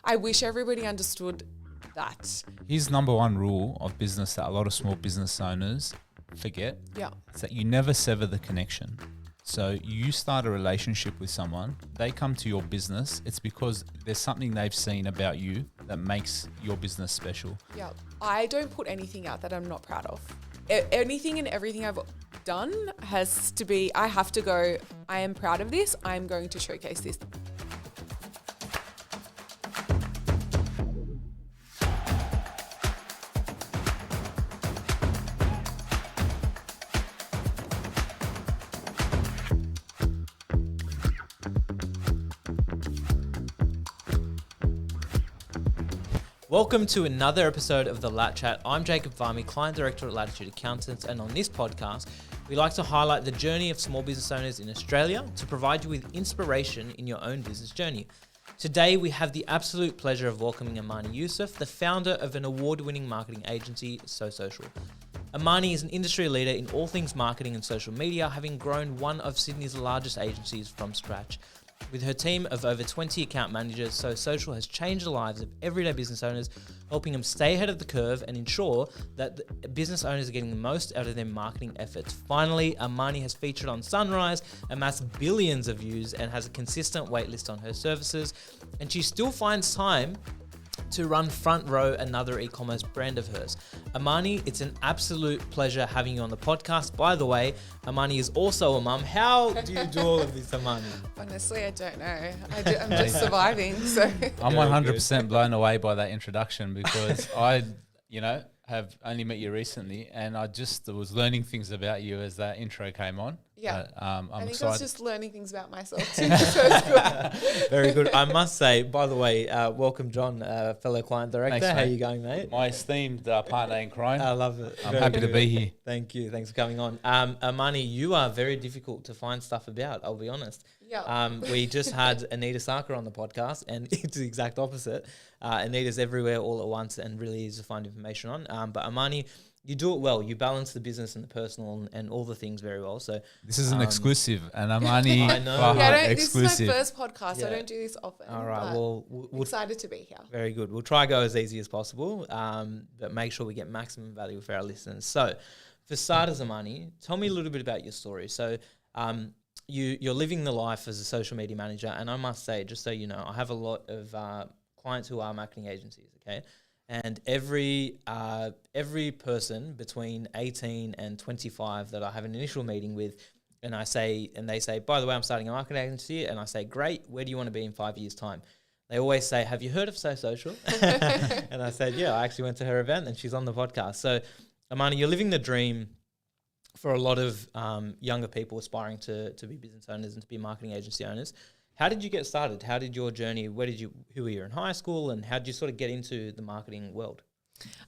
I wish everybody understood that. Here's number one rule of business that a lot of small business owners forget. Yeah. Is that you never sever the connection. So you start a relationship with someone, they come to your business, it's because there's something they've seen about you that makes your business special. Yeah. I don't put anything out that I'm not proud of. Anything and everything I've done has to be, I have to go, I am proud of this, I'm going to showcase this. Welcome to another episode of the Lat Chat. I'm Jacob Varmy, Client Director at Latitude Accountants, and on this podcast, we like to highlight the journey of small business owners in Australia to provide you with inspiration in your own business journey. Today, we have the absolute pleasure of welcoming Amani Youssef, the founder of an award-winning marketing agency, So Social. Amani is an industry leader in all things marketing and social media, having grown one of Sydney's largest agencies from scratch. With her team of over 20 account managers, So Social has changed the lives of everyday business owners, helping them stay ahead of the curve and ensure that the business owners are getting the most out of their marketing efforts. Finally, Amani has featured on Sunrise, amassed billions of views, and has a consistent waitlist on her services. And she still finds time to run Front Row, another e-commerce brand of hers. Amani, it's an absolute pleasure having you on the podcast. By the way, Amani is also a mum. How do you do all of this, Amani? Honestly, I don't know. I'm just surviving. So I'm 100% blown away by that introduction because I, have only met you recently and I just was learning things about you as that intro came on. Yeah. I'm I think excited. I was just learning things about myself too. So it's good. Very good. I must say, by the way, welcome John, fellow client director. Thanks, How are mate. you going, mate? My esteemed partner in crime. I love it. I'm Very happy to good. be here. Thank you. Thanks for coming on. Amani, you are very difficult to find stuff about, I'll be honest. Yeah. We just had Anita Sarkar on the podcast and it's the exact opposite. Anita's everywhere all at once and really easy to find information on. But Amani, you do it well. You balance the business and the personal and all the things very well. So This is an exclusive, and Amani I know. Farhat Yeah, this exclusive. is my first podcast. Yeah. I don't do this often. all right, but well, we'll excited to be here. very good. We'll try to go as easy as possible, but make sure we get maximum value for our listeners. So for starters, Amani, tell me a little bit about your story. So you're living the life as a social media manager, and I must say, just so you know, I have a lot of clients who are marketing agencies, okay? And every person between 18 and 25 that I have an initial meeting with, and they say, by the way, I'm starting a marketing agency, and I say, great, where do you want to be in 5 years' time? They always say, have you heard of So Social? And I said, yeah, I actually went to her event and she's on the podcast. So, Amani, you're living the dream for a lot of younger people aspiring to be business owners and to be marketing agency owners. How did you get started? How did your journey, who were you in high school, and how did you sort of get into the marketing world?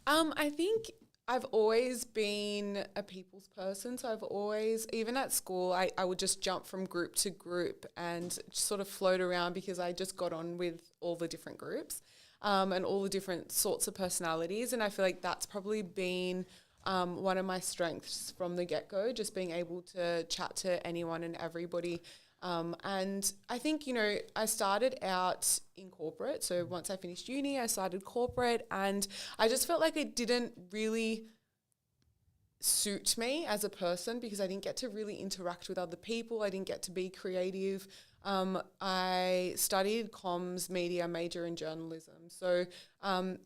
I think I've always been a people's person. So I've always, even at school, I would just jump from group to group and sort of float around because I just got on with all the different groups and all the different sorts of personalities. And I feel like that's probably been one of my strengths from the get-go, just being able to chat to anyone and everybody. And I think, I started out in corporate. So once I finished uni, I started corporate and I just felt like it didn't really suit me as a person because I didn't get to really interact with other people. I didn't get to be creative. I studied comms, media, major in journalism. So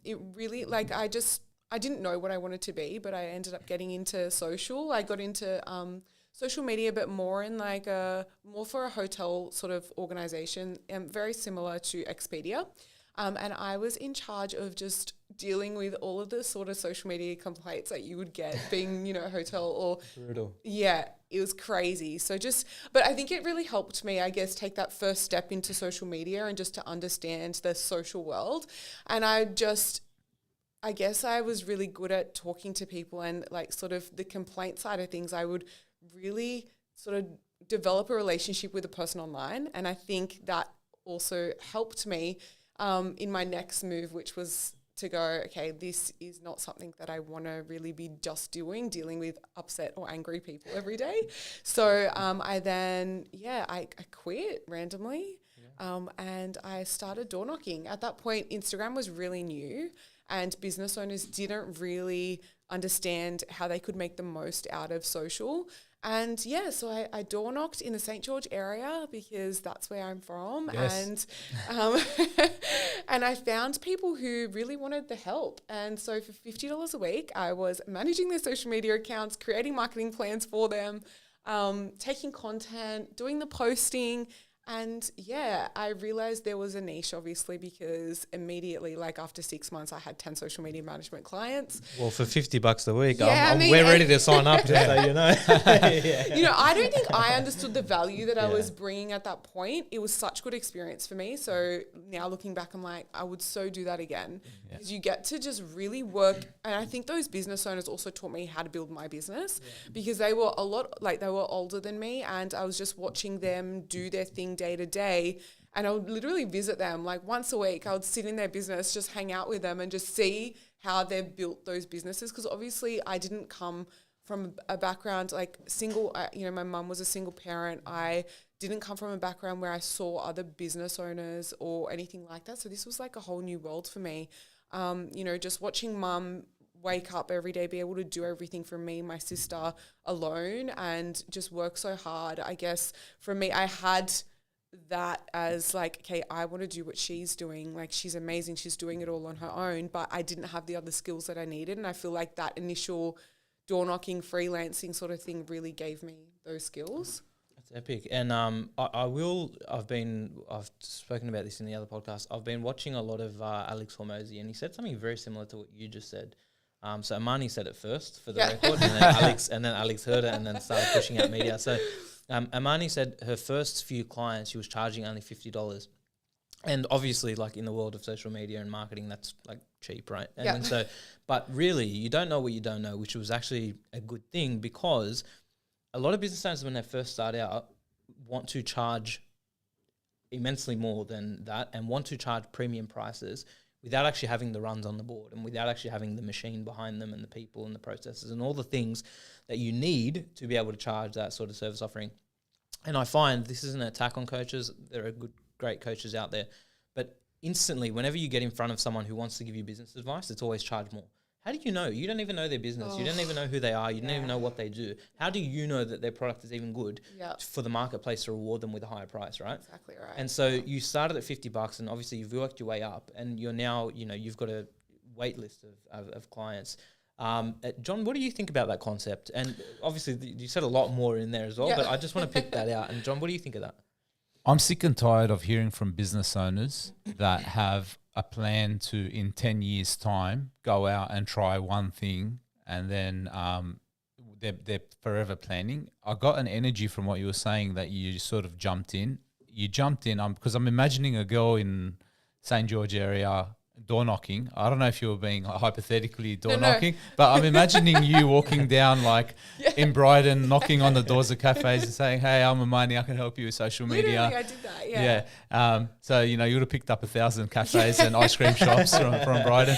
it really, I didn't know what I wanted to be, but I ended up getting into social. I got into social media, but more in more for a hotel sort of organization, very similar to Expedia. And I was in charge of just dealing with all of the sort of social media complaints that you would get being, a hotel or... Brutal. Yeah, it was crazy. But I think it really helped me, I guess, take that first step into social media and just to understand the social world. And I guess I was really good at talking to people and sort of the complaint side of things. I would really sort of develop a relationship with a person online. And I think that also helped me in my next move, which was to go, okay, this is not something that I want to really be just dealing with upset or angry people every day. So I then, I quit randomly. And I started door knocking. At that point, Instagram was really new and business owners didn't really understand how they could make the most out of social. And yeah, so I door knocked in the St. George area because that's where I'm from. Yes. And and I found people who really wanted the help. And so for $50 a week, I was managing their social media accounts, creating marketing plans for them, taking content, doing the posting. And yeah, I realized there was a niche, obviously, because immediately, like after 6 months, I had 10 social media management clients. Well, for $50 a week, Yeah, we're ready to sign up, just so you know. You know, I don't think I understood the value that I was bringing at that point. It was such good experience for me. So now looking back, I'm like, I would so do that again. Because you get to just really work. And I think those business owners also taught me how to build my business because they were they were older than me and I was just watching them do their thing day to day. And I would literally visit them like once a week. I would sit in their business, just hang out with them and just see how they've built those businesses. Because obviously I didn't come from a background like single, my mum was a single parent. I didn't come from a background where I saw other business owners or anything like that. So this was like a whole new world for me. Just watching mum wake up every day, be able to do everything for me, my sister alone and just work so hard. I guess for me, I had that as like, okay, I want to do what she's doing. Like she's amazing. She's doing it all on her own, but I didn't have the other skills that I needed. And I feel like that initial door knocking, freelancing sort of thing really gave me those skills. That's epic. And I've spoken about this in the other podcast. I've been watching a lot of Alex Hormozy and he said something very similar to what you just said. So Amani said it first for the record and then Alex heard it and then started pushing out media. So Amani said her first few clients, she was charging only $50. And obviously, like in the world of social media and marketing, that's like cheap, right? And so, but really, you don't know what you don't know, which was actually a good thing because a lot of business owners, when they first start out, want to charge immensely more than that and want to charge premium prices without actually having the runs on the board and without actually having the machine behind them and the people and the processes and all the things that you need to be able to charge that sort of service offering. And I find this isn't an attack on coaches. There are great coaches out there. But instantly, whenever you get in front of someone who wants to give you business advice, it's always charge more. How do you know? You don't even know their business. You don't even know who they are. You don't even know what they do. How do you know that their product is even good for the marketplace to reward them with a higher price, right? Exactly right. And so you started at $50 and obviously you've worked your way up and you're now, you've got a wait list of clients. John, what do you think about that concept? And obviously you said a lot more in there as well, but I just want to pick that out. And John, what do you think of that? I'm sick and tired of hearing from business owners that have a plan to, in 10 years' time, go out and try one thing and then they're forever planning. I got an energy from what you were saying that you sort of jumped in. You jumped in because I'm imagining a girl in St. George area door knocking. I don't know if you were being hypothetically door knocking, but I'm imagining you walking down like in Brighton, knocking on the doors of cafes and saying, "Hey, I'm Amani, I can help you with social media." Literally, I did that, So, you would have picked up 1,000 cafes and ice cream shops from Brighton.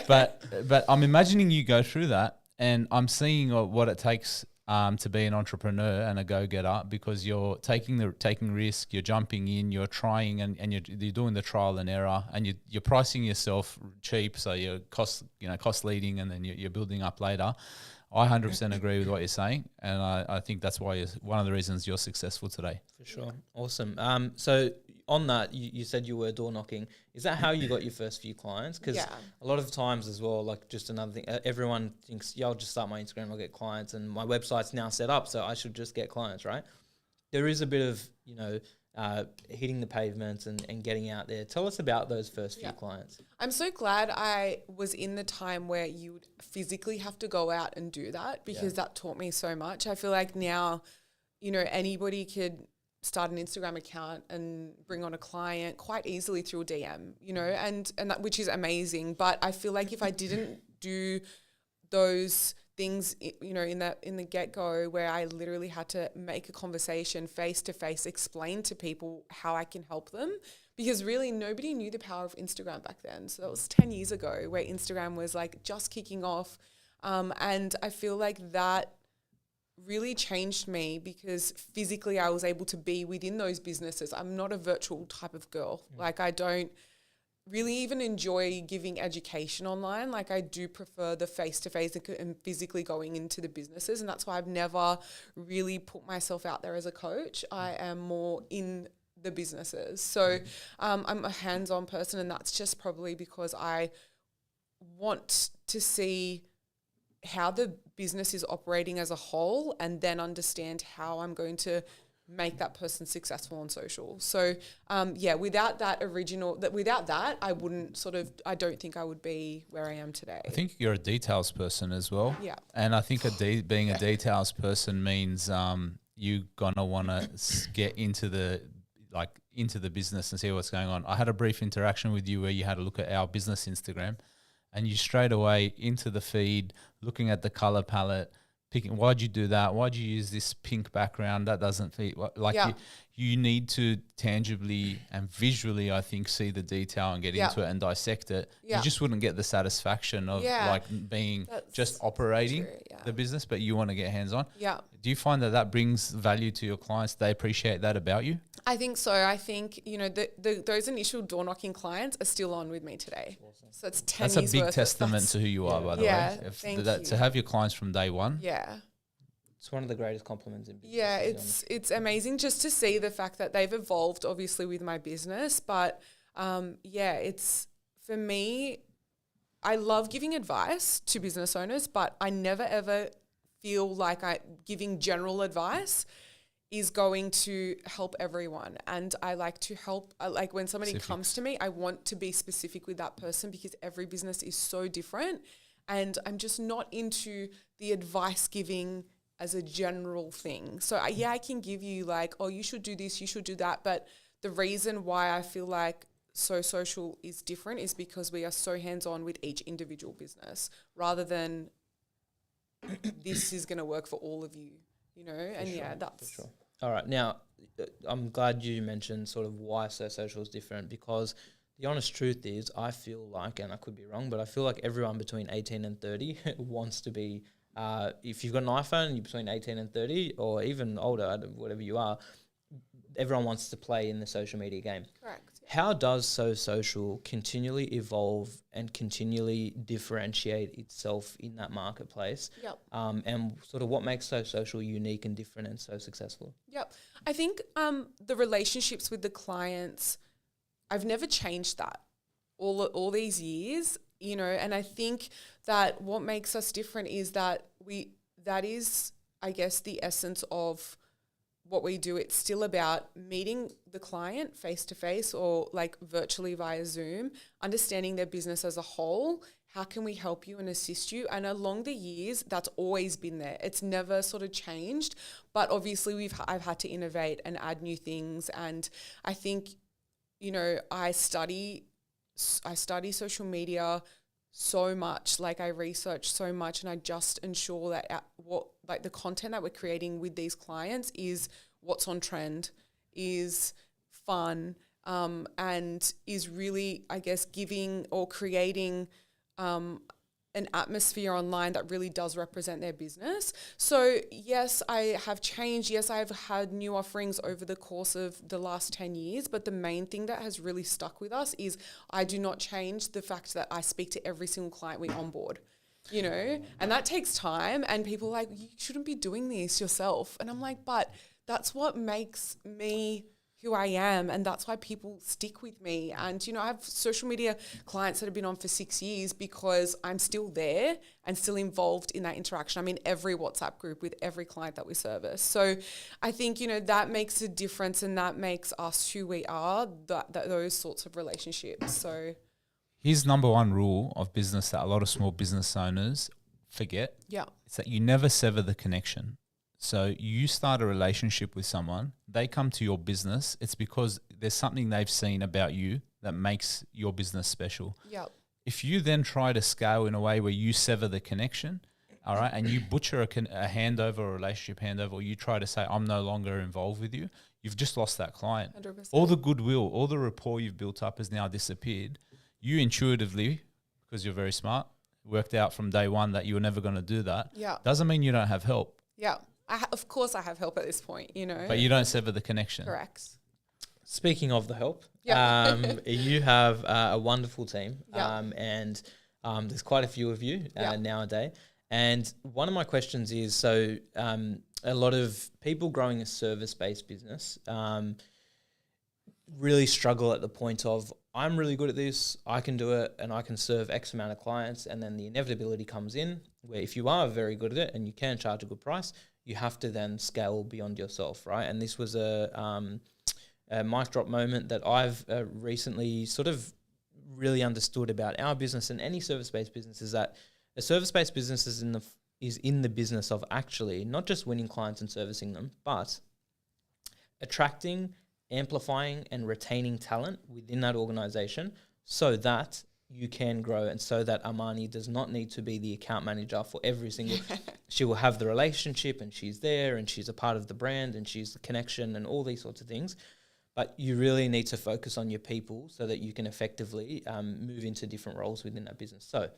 But I'm imagining you go through that and I'm seeing what it takes to be an entrepreneur and a go-getter because you're taking risk, you're jumping in, you're trying and you're doing the trial and error and you're pricing yourself cheap, so you're cost leading and then you're building up later. I 100% agree with what you're saying, and I think that's why one of the reasons you're successful today. For sure. Awesome. So on that, you said you were door knocking. Is that how you got your first few clients? Because a lot of times as well, like just another thing, everyone thinks, I'll just start my Instagram, I'll get clients, and my website's now set up, so I should just get clients, right? There is a bit of, hitting the pavements and getting out there. Tell us about those first few clients. I'm so glad I was in the time where you would physically have to go out and do that because that taught me so much. I feel like now, anybody could start an Instagram account and bring on a client quite easily through a DM, and that, which is amazing. But I feel like if I didn't do those things, in the get-go where I literally had to make a conversation face-to-face, explain to people how I can help them, because really nobody knew the power of Instagram back then. So that was 10 years ago where Instagram was like just kicking off. And I feel like that really changed me because physically I was able to be within those businesses. I'm not a virtual type of girl. Like I don't really even enjoy giving education online. Like I do prefer the face-to-face and physically going into the businesses. And that's why I've never really put myself out there as a coach. I am more in the businesses. So I'm a hands-on person, and that's just probably because I want to see how the business is operating as a whole and then understand how I'm going to make that person successful on social. So, without that, I wouldn't I don't think I would be where I am today. I think you're a details person as well. Yeah. And I think being a details person means you gonna want to get into the business and see what's going on. I had a brief interaction with you where you had a look at our business Instagram, and you straight away into the feed, looking at the color palette, picking, why'd you do that? Why'd you use this pink background? That doesn't fit. You need to tangibly and visually, I think, see the detail and get into it and dissect it. You just wouldn't get the satisfaction of being just operating the business, but you want to get hands on. Yeah. Do you find that brings value to your clients? They appreciate that about you? I think so. I think, those initial door knocking clients are still on with me today. Awesome. So it's 10 years That's a big worth testament to who you are, by the way. Thank you. To have your clients from day one. Yeah. It's one of the greatest compliments in business. Yeah, it's amazing just to see the fact that they've evolved, obviously, with my business. But, it's, for me, I love giving advice to business owners, but I never, ever feel like giving general advice is going to help everyone. And I like to help, like when somebody comes to me, I want to be specific with that person because every business is so different. And I'm just not into the advice giving as a general thing. So I can give you like, oh, you should do this, you should do that. But the reason why I feel like So Social is different is because we are so hands-on with each individual business rather than this is going to work for all of you, that's... For sure. All right. Now, I'm glad you mentioned sort of why So Social is different because the honest truth is I feel like, and I could be wrong, but I feel like everyone between 18 and 30 wants to be, if you've got an iPhone, you're between 18 and 30 or even older, whatever you are, everyone wants to play in the social media game. Correct. How does So Social continually evolve and continually differentiate itself in that marketplace? Yep. And sort of what makes So Social unique and different and so successful? Yep. I think the relationships with the clients, I've never changed that all these years, and I think that what makes us different is that that is, I guess, the essence of what we do. It's still about meeting the client face to face or like virtually via Zoom, understanding their business as a whole. How can we help you and assist you? And along the years, that's always been there. It's never sort of changed, but obviously I've had to innovate and add new things. And I think, I study social media so much, like I research so much, and I just ensure that the content that we're creating with these clients is what's on trend, is fun, and is really, I guess, giving or creating an atmosphere online that really does represent their business. So yes, I have changed. Yes, I've had new offerings over the course of the last 10 years, but the main thing that has really stuck with us is I do not change the fact that I speak to every single client we onboard, and that takes time, and people are like, you shouldn't be doing this yourself. And I'm like, but that's what makes me who I am, and that's why people stick with me. And, I have social media clients that have been on for 6 years because I'm still there and still involved in that interaction. I'm in every WhatsApp group with every client that we service. So I think, that makes a difference, and that makes us who we are, those sorts of relationships. So here's number one rule of business that a lot of small business owners forget. Yeah. It's that you never sever the connection. So you start a relationship with someone, they come to your business, it's because there's something they've seen about you that makes your business special. Yep. If you then try to scale in a way where you sever the connection, all right, and you butcher a handover, a relationship handover, or you try to say, I'm no longer involved with you, you've just lost that client. 100%. All the goodwill, all the rapport you've built up has now disappeared. You intuitively, because you're very smart, worked out from day one that you were never going to do that. Yeah. Doesn't mean you don't have help. Yeah. of course I have help at this point, you know. But you don't sever the connection. Correct. Speaking of the help, Yep. you have a wonderful team, Yep. and there's quite a few of you Yep. nowadays. And one of my questions is, so a lot of people growing a service-based business really struggle at the point of, I'm really good at this, I can do it, and I can serve X amount of clients. And then the inevitability comes in where if you are very good at it and you can charge a good price, you have to then scale beyond yourself, right? And this was a mic drop moment that I've recently sort of really understood about our business and any service-based business, is that a service-based business is in the business of actually not just winning clients and servicing them, but attracting, amplifying and retaining talent within that organization so that you can grow, and so that Amani does not need to be the account manager for every single. She will have the relationship and she's there and she's a part of the brand and she's the connection and all these sorts of things. But you really need to focus on your people so that you can effectively move into different roles within that business. So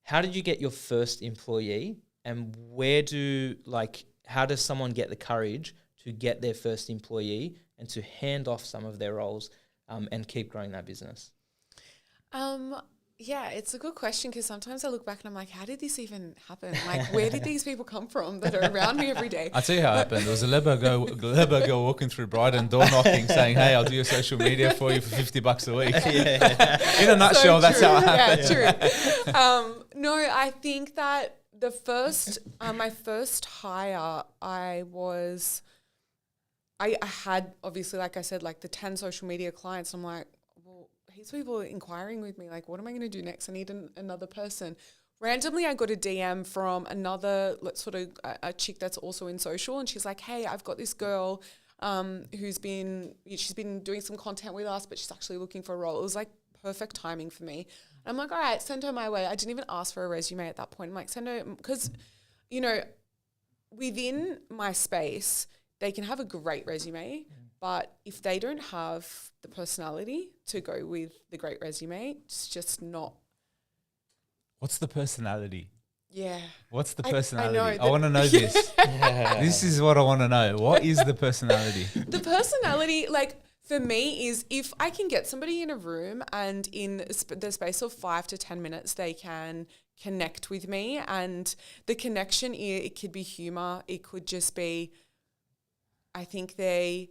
how did you get your first employee, and how does someone get the courage to get their first employee and to hand off some of their roles and keep growing that business? Yeah, it's a good question, because sometimes I look back and I'm like, how did this even happen? Like, where did these people come from that are around me every day? I'll tell you how it happened. There was a Lebo girl walking through Brighton, door knocking, saying, hey, I'll do your social media for you for $50 a week. In a nutshell, that's how it happened. Yeah, true. No, I think that the first, my first hire, I had, obviously, like I said, like the 10 social media clients. I'm like, well, these people are inquiring with me. Like, what am I going to do next? I need another person. Randomly, I got a DM from another a chick that's also in social, and she's like, hey, I've got this girl she's been doing some content with us, but she's actually looking for a role. It was like perfect timing for me. I'm like, all right, send her my way. I didn't even ask for a resume at that point. I'm like, send her, because, you know, within my space, they can have a great resume, but if they don't have the personality to go with the great resume, it's just not. What's the personality? Yeah. What's the personality? I I want to know this. Yeah. This is what I want to know. What is the personality? The personality, like, for me, is if I can get somebody in a room and in the space of 5 to 10 minutes, they can connect with me. And the connection, it could be humor. It could just be, I think they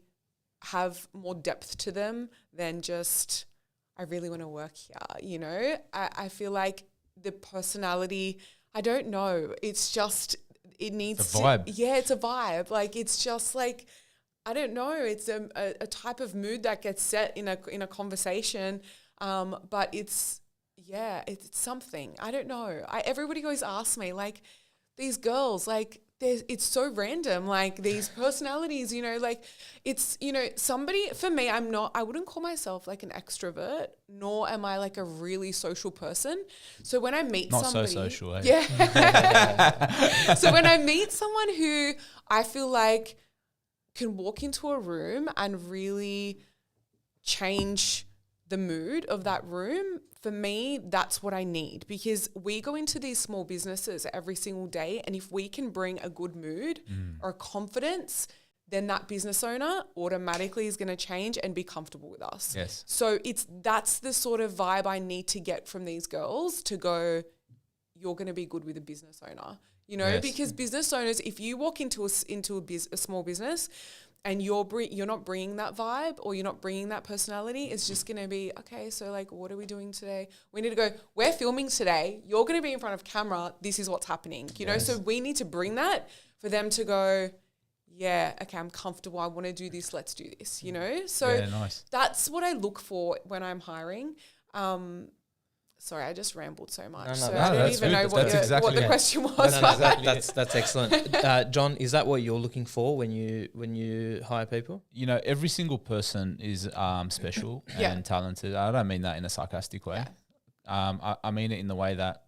have more depth to them than just, I really want to work here, you know? I feel like the personality, I don't know. It's just, it needs a vibe. It's a vibe. Like, it's just like, I don't know. It's a type of mood that gets set in a conversation, but it's something. I don't know. Everybody always asks me, like, these girls, like, it's so random, like these personalities, you know, like it's, you know, somebody, for me, I wouldn't call myself like an extrovert, nor am I like a really social person. So when I meet somebody. Not so social, eh? Yeah. So when I meet someone who I feel like can walk into a room and really change the mood of that room, for me, that's what I need, because we go into these small businesses every single day, and if we can bring a good mood or confidence, then that business owner automatically is going to change and be comfortable with us. Yes. So that's the sort of vibe I need to get from these girls to go, you're going to be good with a business owner, you know, because business owners, if you walk into a small business and you're not bringing that vibe, or you're not bringing that personality, it's just going to be, okay, so like, what are we doing today? We need to go, we're filming today. You're going to be in front of camera. This is what's happening, you know? So we need to bring that for them to go, yeah, okay, I'm comfortable. I want to do this. Let's do this, you know? So that's what I look for when I'm hiring. Sorry, I just rambled so much. I don't even know what the question was. That's excellent. John, is that what you're looking for when you hire people? You know, every single person is special and talented. I don't mean that in a sarcastic way. I mean it in the way that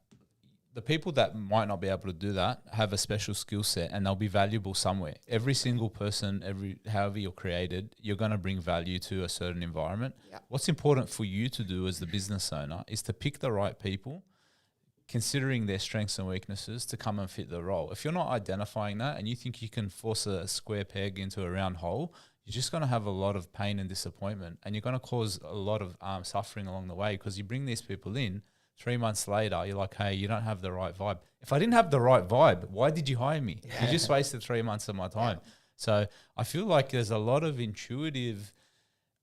the people that might not be able to do that have a special skill set, and they'll be valuable somewhere. Every single person, however you're created, you're going to bring value to a certain environment. What's important for you to do as the business owner is to pick the right people, considering their strengths and weaknesses to come and fit the role. If you're not identifying that and you think you can force a square peg into a round hole, you're just going to have a lot of pain and disappointment, and you're going to cause a lot of suffering along the way, because you bring these people in, 3 months later, you're like, hey, you don't have the right vibe. If I didn't have the right vibe, why did you hire me? You just wasted 3 months of my time. So I feel like there's a lot of intuitive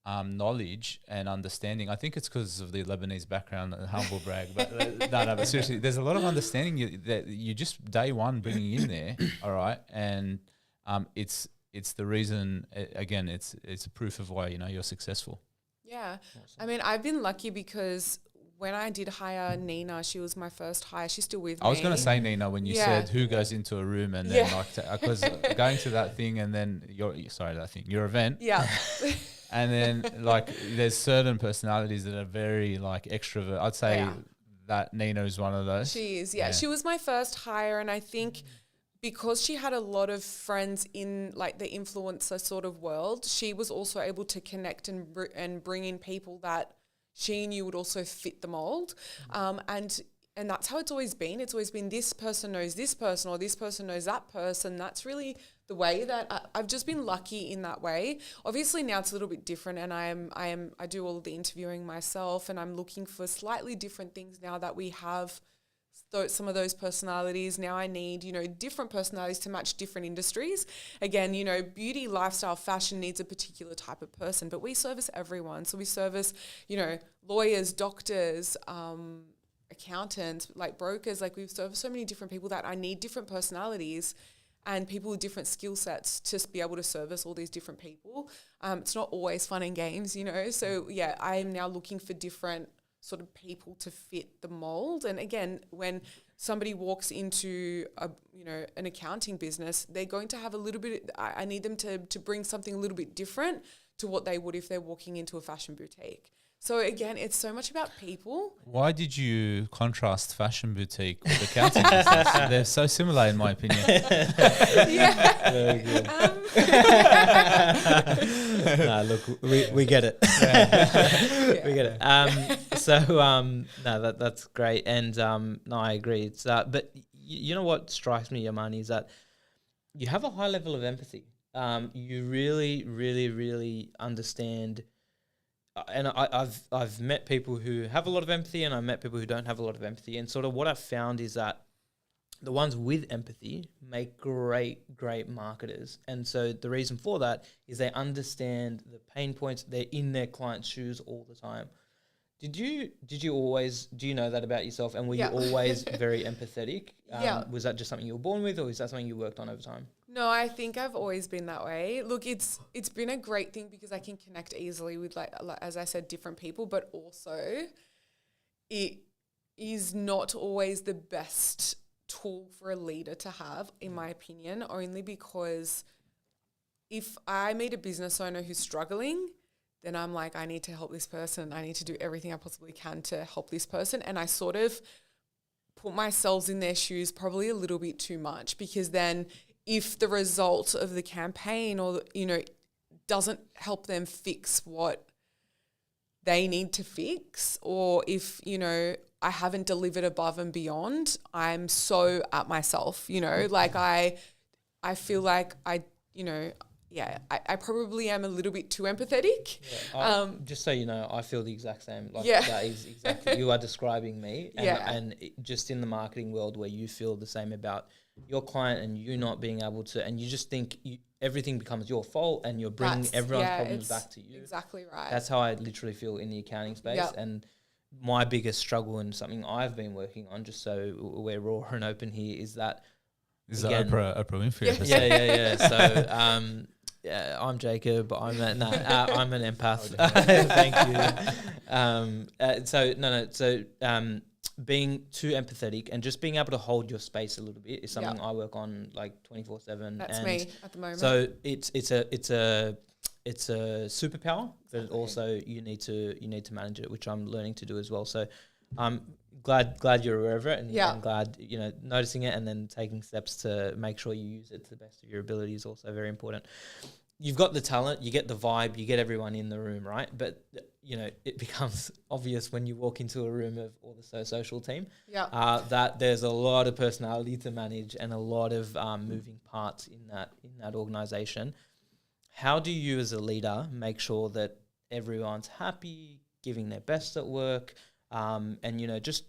knowledge and understanding. I think it's because of the Lebanese background, humble brag, but but seriously, there's a lot of understanding that you just day one bringing in there, all right? And it's the reason, again, it's a proof of why, you're successful. Yeah. Awesome. I mean, I've been lucky because when I did hire Nina, she was my first hire. She's still with me. I was going to say, Nina, when you said who goes into a room and then because going to that thing and then your event. Yeah. And then there's certain personalities that are very extrovert. I'd say that Nina is one of those. She is, yeah. She was my first hire, and I think because she had a lot of friends in the influencer sort of world, she was also able to connect and bring in people that she knew would also fit the mold. And that's how it's always been. It's always been this person knows this person or this person knows that person. That's really the way that I've just been lucky in that way. Obviously now it's a little bit different, and I do all of the interviewing myself, and I'm looking for slightly different things now that we have some of those personalities. Now I need, different personalities to match different industries. Again, beauty, lifestyle, fashion needs a particular type of person, but we service everyone. So we service, lawyers, doctors, accountants, brokers. We serve so many different people that I need different personalities and people with different skill sets to be able to service all these different people. It's not always fun and games, So yeah, I am now looking for different sort of people to fit the mold. And again, when somebody walks into an accounting business, they're going to have a little bit, I need them to bring something a little bit different to what they would if they're walking into a fashion boutique. So again, it's so much about people. Why did you contrast fashion boutique with accounting business? They're so similar, in my opinion. Yeah. Very good. Look, we get it. We get it. That's great. And no, I agree. It's but you know what strikes me, Amani, is that you have a high level of empathy. You really, really, really understand. And I've met people who have a lot of empathy, and I've met people who don't have a lot of empathy. And sort of what I've found is that the ones with empathy make great marketers. And so the reason for that is they understand the pain points. They're in their client's shoes all the time. Did you always, do you know that about yourself? And were you always very empathetic? Was that just something you were born with, or is that something you worked on over time? No, I think I've always been that way. Look, it's been a great thing because I can connect easily with, as I said, different people, but also it is not always the best tool for a leader to have, in my opinion, only because if I meet a business owner who's struggling, then I'm like, I need to help this person. I need to do everything I possibly can to help this person. And I sort of put myself in their shoes probably a little bit too much, because then if the result of the campaign or, doesn't help them fix what they need to fix, or if, I haven't delivered above and beyond, I'm so at myself, I feel like I probably am a little bit too empathetic. Yeah, just so you know, I feel the exact same. That is exactly, you are describing me. And just in the marketing world where you feel the same about your client and you not being able to, and you just think everything becomes your fault and you're bringing everyone's problems back to you. Exactly right. That's how I literally feel in the accounting space. Yep. And my biggest struggle and something I've been working on, just so we're raw and open here, is that... Is that Oprah Winfrey episode? Yeah. So... I'm Jacob. I'm an empath. Thank you. So being too empathetic and just being able to hold your space a little bit is something I work on 24/7. That's me at the moment. So it's a superpower, but also you need to manage it, which I'm learning to do as well. So I'm glad you're aware of it, and I'm glad noticing it and then taking steps to make sure you use it to the best of your ability is also very important. you've got the talent, you get the vibe, you get everyone in the room, right? But it becomes obvious when you walk into a room of all the social team that there's a lot of personality to manage and a lot of moving parts in that organization. How do you as a leader make sure that everyone's happy, giving their best at work, and just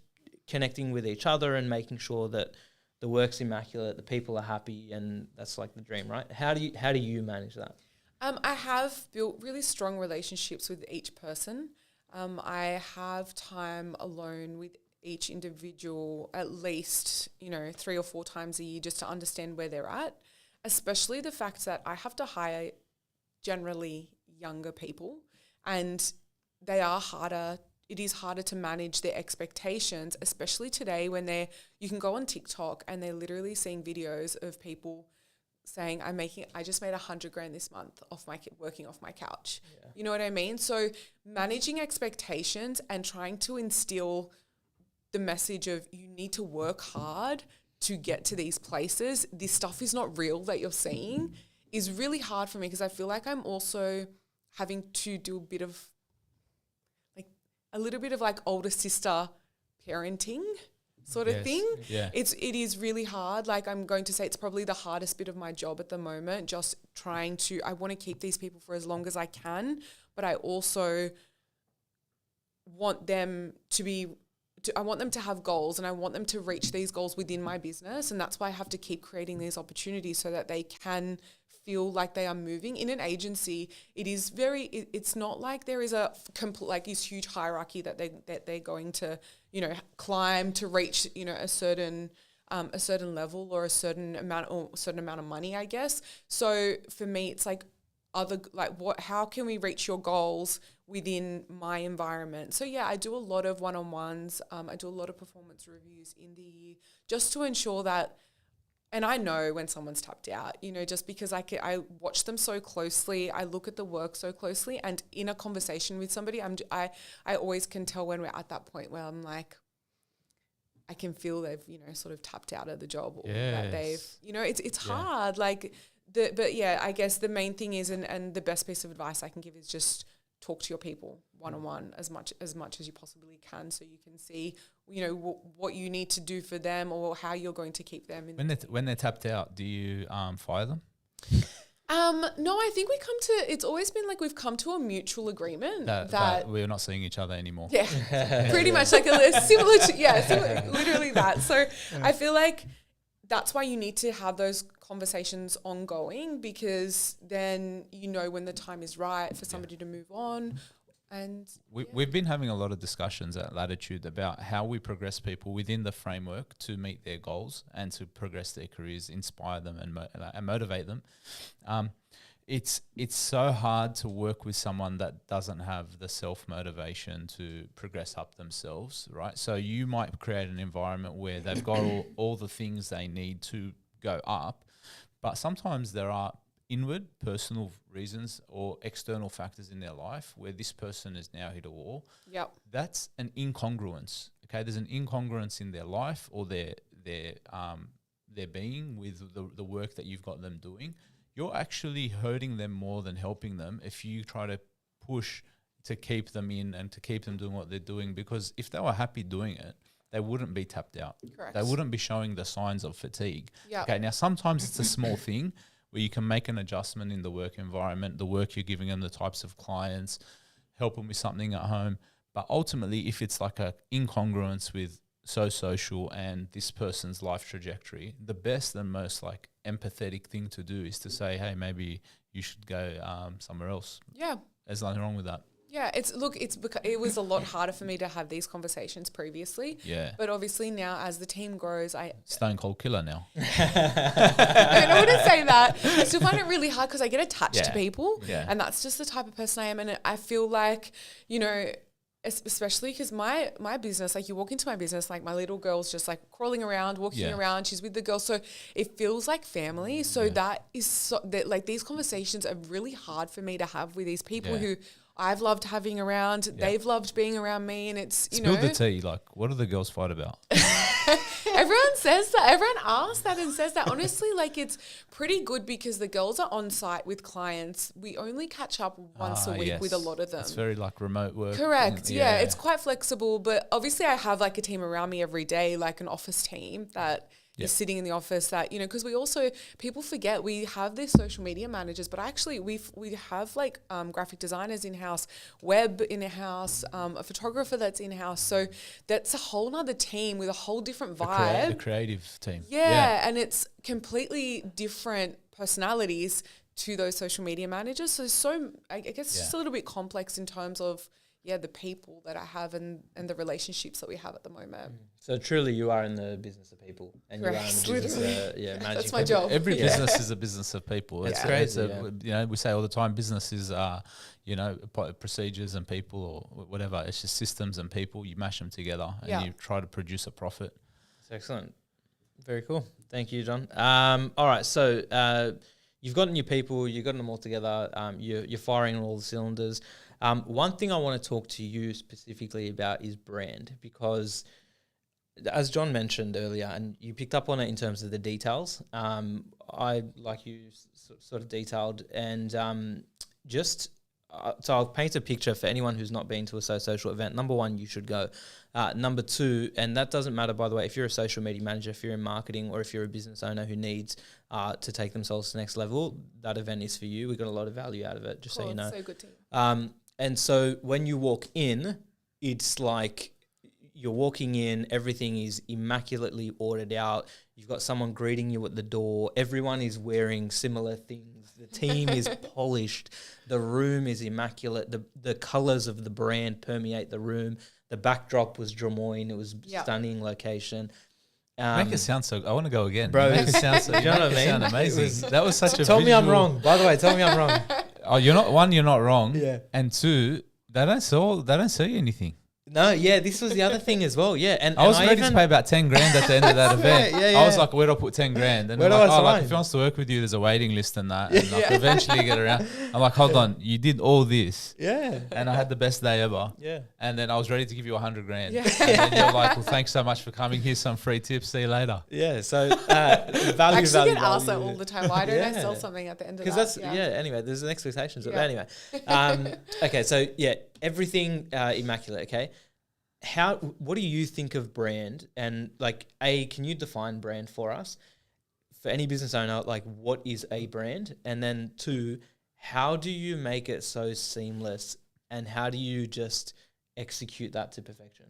connecting with each other and making sure that the work's immaculate, the people are happy, and that's like the dream, right? How do you manage that? I have built really strong relationships with each person. I have time alone with each individual at least, 3 or 4 times a year just to understand where they're at, especially the fact that I have to hire generally younger people, and they are harder. It is harder to manage their expectations, especially today when you can go on TikTok and they're literally seeing videos of people saying, I just made $100,000 this month working off my couch. Yeah. You know what I mean? So managing expectations and trying to instill the message of you need to work hard to get to these places. This stuff is not real that you're seeing is really hard for me, because I feel like I'm also having to do a little bit of like older sister parenting sort of thing. Yeah. It is really hard. Like, I'm going to say it's probably the hardest bit of my job at the moment, just I want to keep these people for as long as I can, but I also want them I want them to have goals, and I want them to reach these goals within my business. And that's why I have to keep creating these opportunities so that they can feel like they are moving. In an agency, it's not like there is this huge hierarchy that they're going to, climb to reach, a certain level or a certain amount of money, I guess. So for me, it's like how can we reach your goals within my environment? So yeah, I do a lot of one-on-ones. I do a lot of performance reviews in the year just to ensure that, and I know when someone's tapped out, just because I watch them so closely, I look at the work so closely, and in a conversation with somebody, I always can tell when we're at that point where I'm like, I can feel they've, sort of tapped out of the job, or that they've, it's hard. But yeah, I guess the main thing is, and the best piece of advice I can give is just talk to your people one-on-one as much as you possibly can, so you can see, what you need to do for them or how you're going to keep them. When they're tapped out, do you fire them? No, I think it's always been like we've come to a mutual agreement that we're not seeing each other anymore. Yeah, pretty much like similar, literally that. So I feel like that's why you need to have those conversations ongoing, because then when the time is right for somebody to move on. And we've been having a lot of discussions at Latitude about how we progress people within the framework to meet their goals and to progress their careers, inspire them and motivate them. It's so hard to work with someone that doesn't have the self-motivation to progress up themselves, right? So you might create an environment where they've got all the things they need to go up, but sometimes there are inward personal reasons or external factors in their life where this person has now hit a wall. Yep. That's an incongruence. Okay, there's an incongruence in their life or their being with the work that you've got them doing. You're actually hurting them more than helping them if you try to push to keep them in and to keep them doing what they're doing, because if they were happy doing it, they wouldn't be tapped out. Correct. They wouldn't be showing the signs of fatigue. Yep. Okay, now sometimes it's a small thing where you can make an adjustment in the work environment, the work you're giving them, the types of clients, help them with something at home. But ultimately, if it's like a incongruence with social and this person's life trajectory, the best and most like empathetic thing to do is to say, hey, maybe you should go somewhere else. Yeah. There's nothing wrong with that. Yeah, it was a lot harder for me to have these conversations previously. Yeah. But obviously now, as the team grows, Stone cold killer now. I wouldn't say that. I still find it really hard because I get attached to people. Yeah. And that's just the type of person I am. And I feel like, especially because my business, like you walk into my business, like my little girl's just like crawling around, walking around. She's with the girls. So it feels like family. So that is like these conversations are really hard for me to have with these people who I've loved having around. Yeah. They've loved being around me, and it's Spill the tea. Like, what do the girls fight about? Everyone Everyone says that. Everyone asks that and says that. Honestly, like it's pretty good because the girls are on site with clients. We only catch up once a week with a lot of them. It's very like remote work. Correct. Yeah, it's quite flexible. But obviously I have like a team around me every day, like an office team that is sitting in the office that, because we also, people forget we have these social media managers, but actually we have like graphic designers in-house, web in-house, a photographer that's in-house. So that's a whole nother team with a whole different vibe. A creative team. Yeah, and it's completely different personalities to those social media managers. So I guess it's just a little bit complex in terms of the people that I have and the relationships that we have at the moment. So truly you are in the business of people and you are in the business managing That's my job. Every business is a business of people. It's crazy. We say all the time business is procedures and people or whatever. It's just systems and people. You mash them together and you try to produce a profit. That's excellent. Very cool. Thank you, John. All right, so you've gotten your people, you've gotten them all together, you're firing on all the cylinders. One thing I want to talk to you specifically about is brand, because as John mentioned earlier, and you picked up on it in terms of the details, I, like you, sort of detailed, and so I'll paint a picture for anyone who's not been to a social event. Number one, you should go. Number two, and that doesn't matter, by the way, if you're a social media manager, if you're in marketing, or if you're a business owner who needs to take themselves to the next level, that event is for you. We got a lot of value out of it, just so you know. So good team. And so when you walk in, it's like you're walking in, everything is immaculately ordered out. You've got someone greeting you at the door. Everyone is wearing similar things. The team is polished. The room is immaculate. The colors of the brand permeate the room. The backdrop was Drummoyne. It was stunning location. Make it sound so. I want to go again, bro. Make it sound so. You know what I mean? Sound amazing. That was such a. Tell me I'm wrong. By the way, tell me I'm wrong. Oh, you're not wrong. Yeah. And two, they don't sell you anything. No, this was the other thing as well. Yeah, and I was ready to pay about 10 grand at the end of that event. Yeah. I was like, where do I put 10 grand? And Where they're do I like, sign? if he wants to work with you, there's a waiting list and that. And like eventually get around. I'm like, hold on, you did all this. Yeah. And I had the best day ever. Yeah. And then I was ready to give you 100 grand. Yeah. And then you're like, well, thanks so much for coming. Here's some free tips. See you later. Yeah. So I actually get asked that all the time. Why don't I sell something at the end of that? Because anyway, there's an expectation. But anyway. Okay, so everything immaculate, okay? What do you think of brand? And like, can you define brand for us? For any business owner, like what is a brand? And then two, how do you make it so seamless and how do you just execute that to perfection?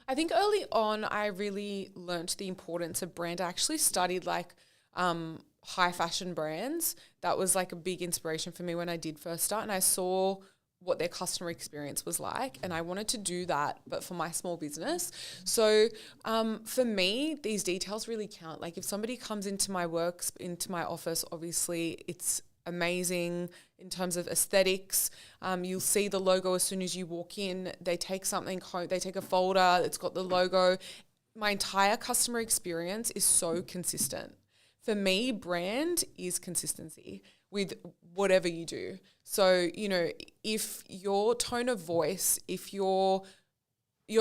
I think early on, I really learnt the importance of brand. I actually studied like high fashion brands. That was like a big inspiration for me when I did first start, and I saw what their customer experience was like, and I wanted to do that, but for my small business. So for me, these details really count. Like if somebody comes into my office, obviously it's amazing in terms of aesthetics. You'll see the logo as soon as you walk in. They take something home, they take a folder, it's got the logo. My entire customer experience is so consistent. For me, brand is consistency with whatever you do. So, if your tone of voice, your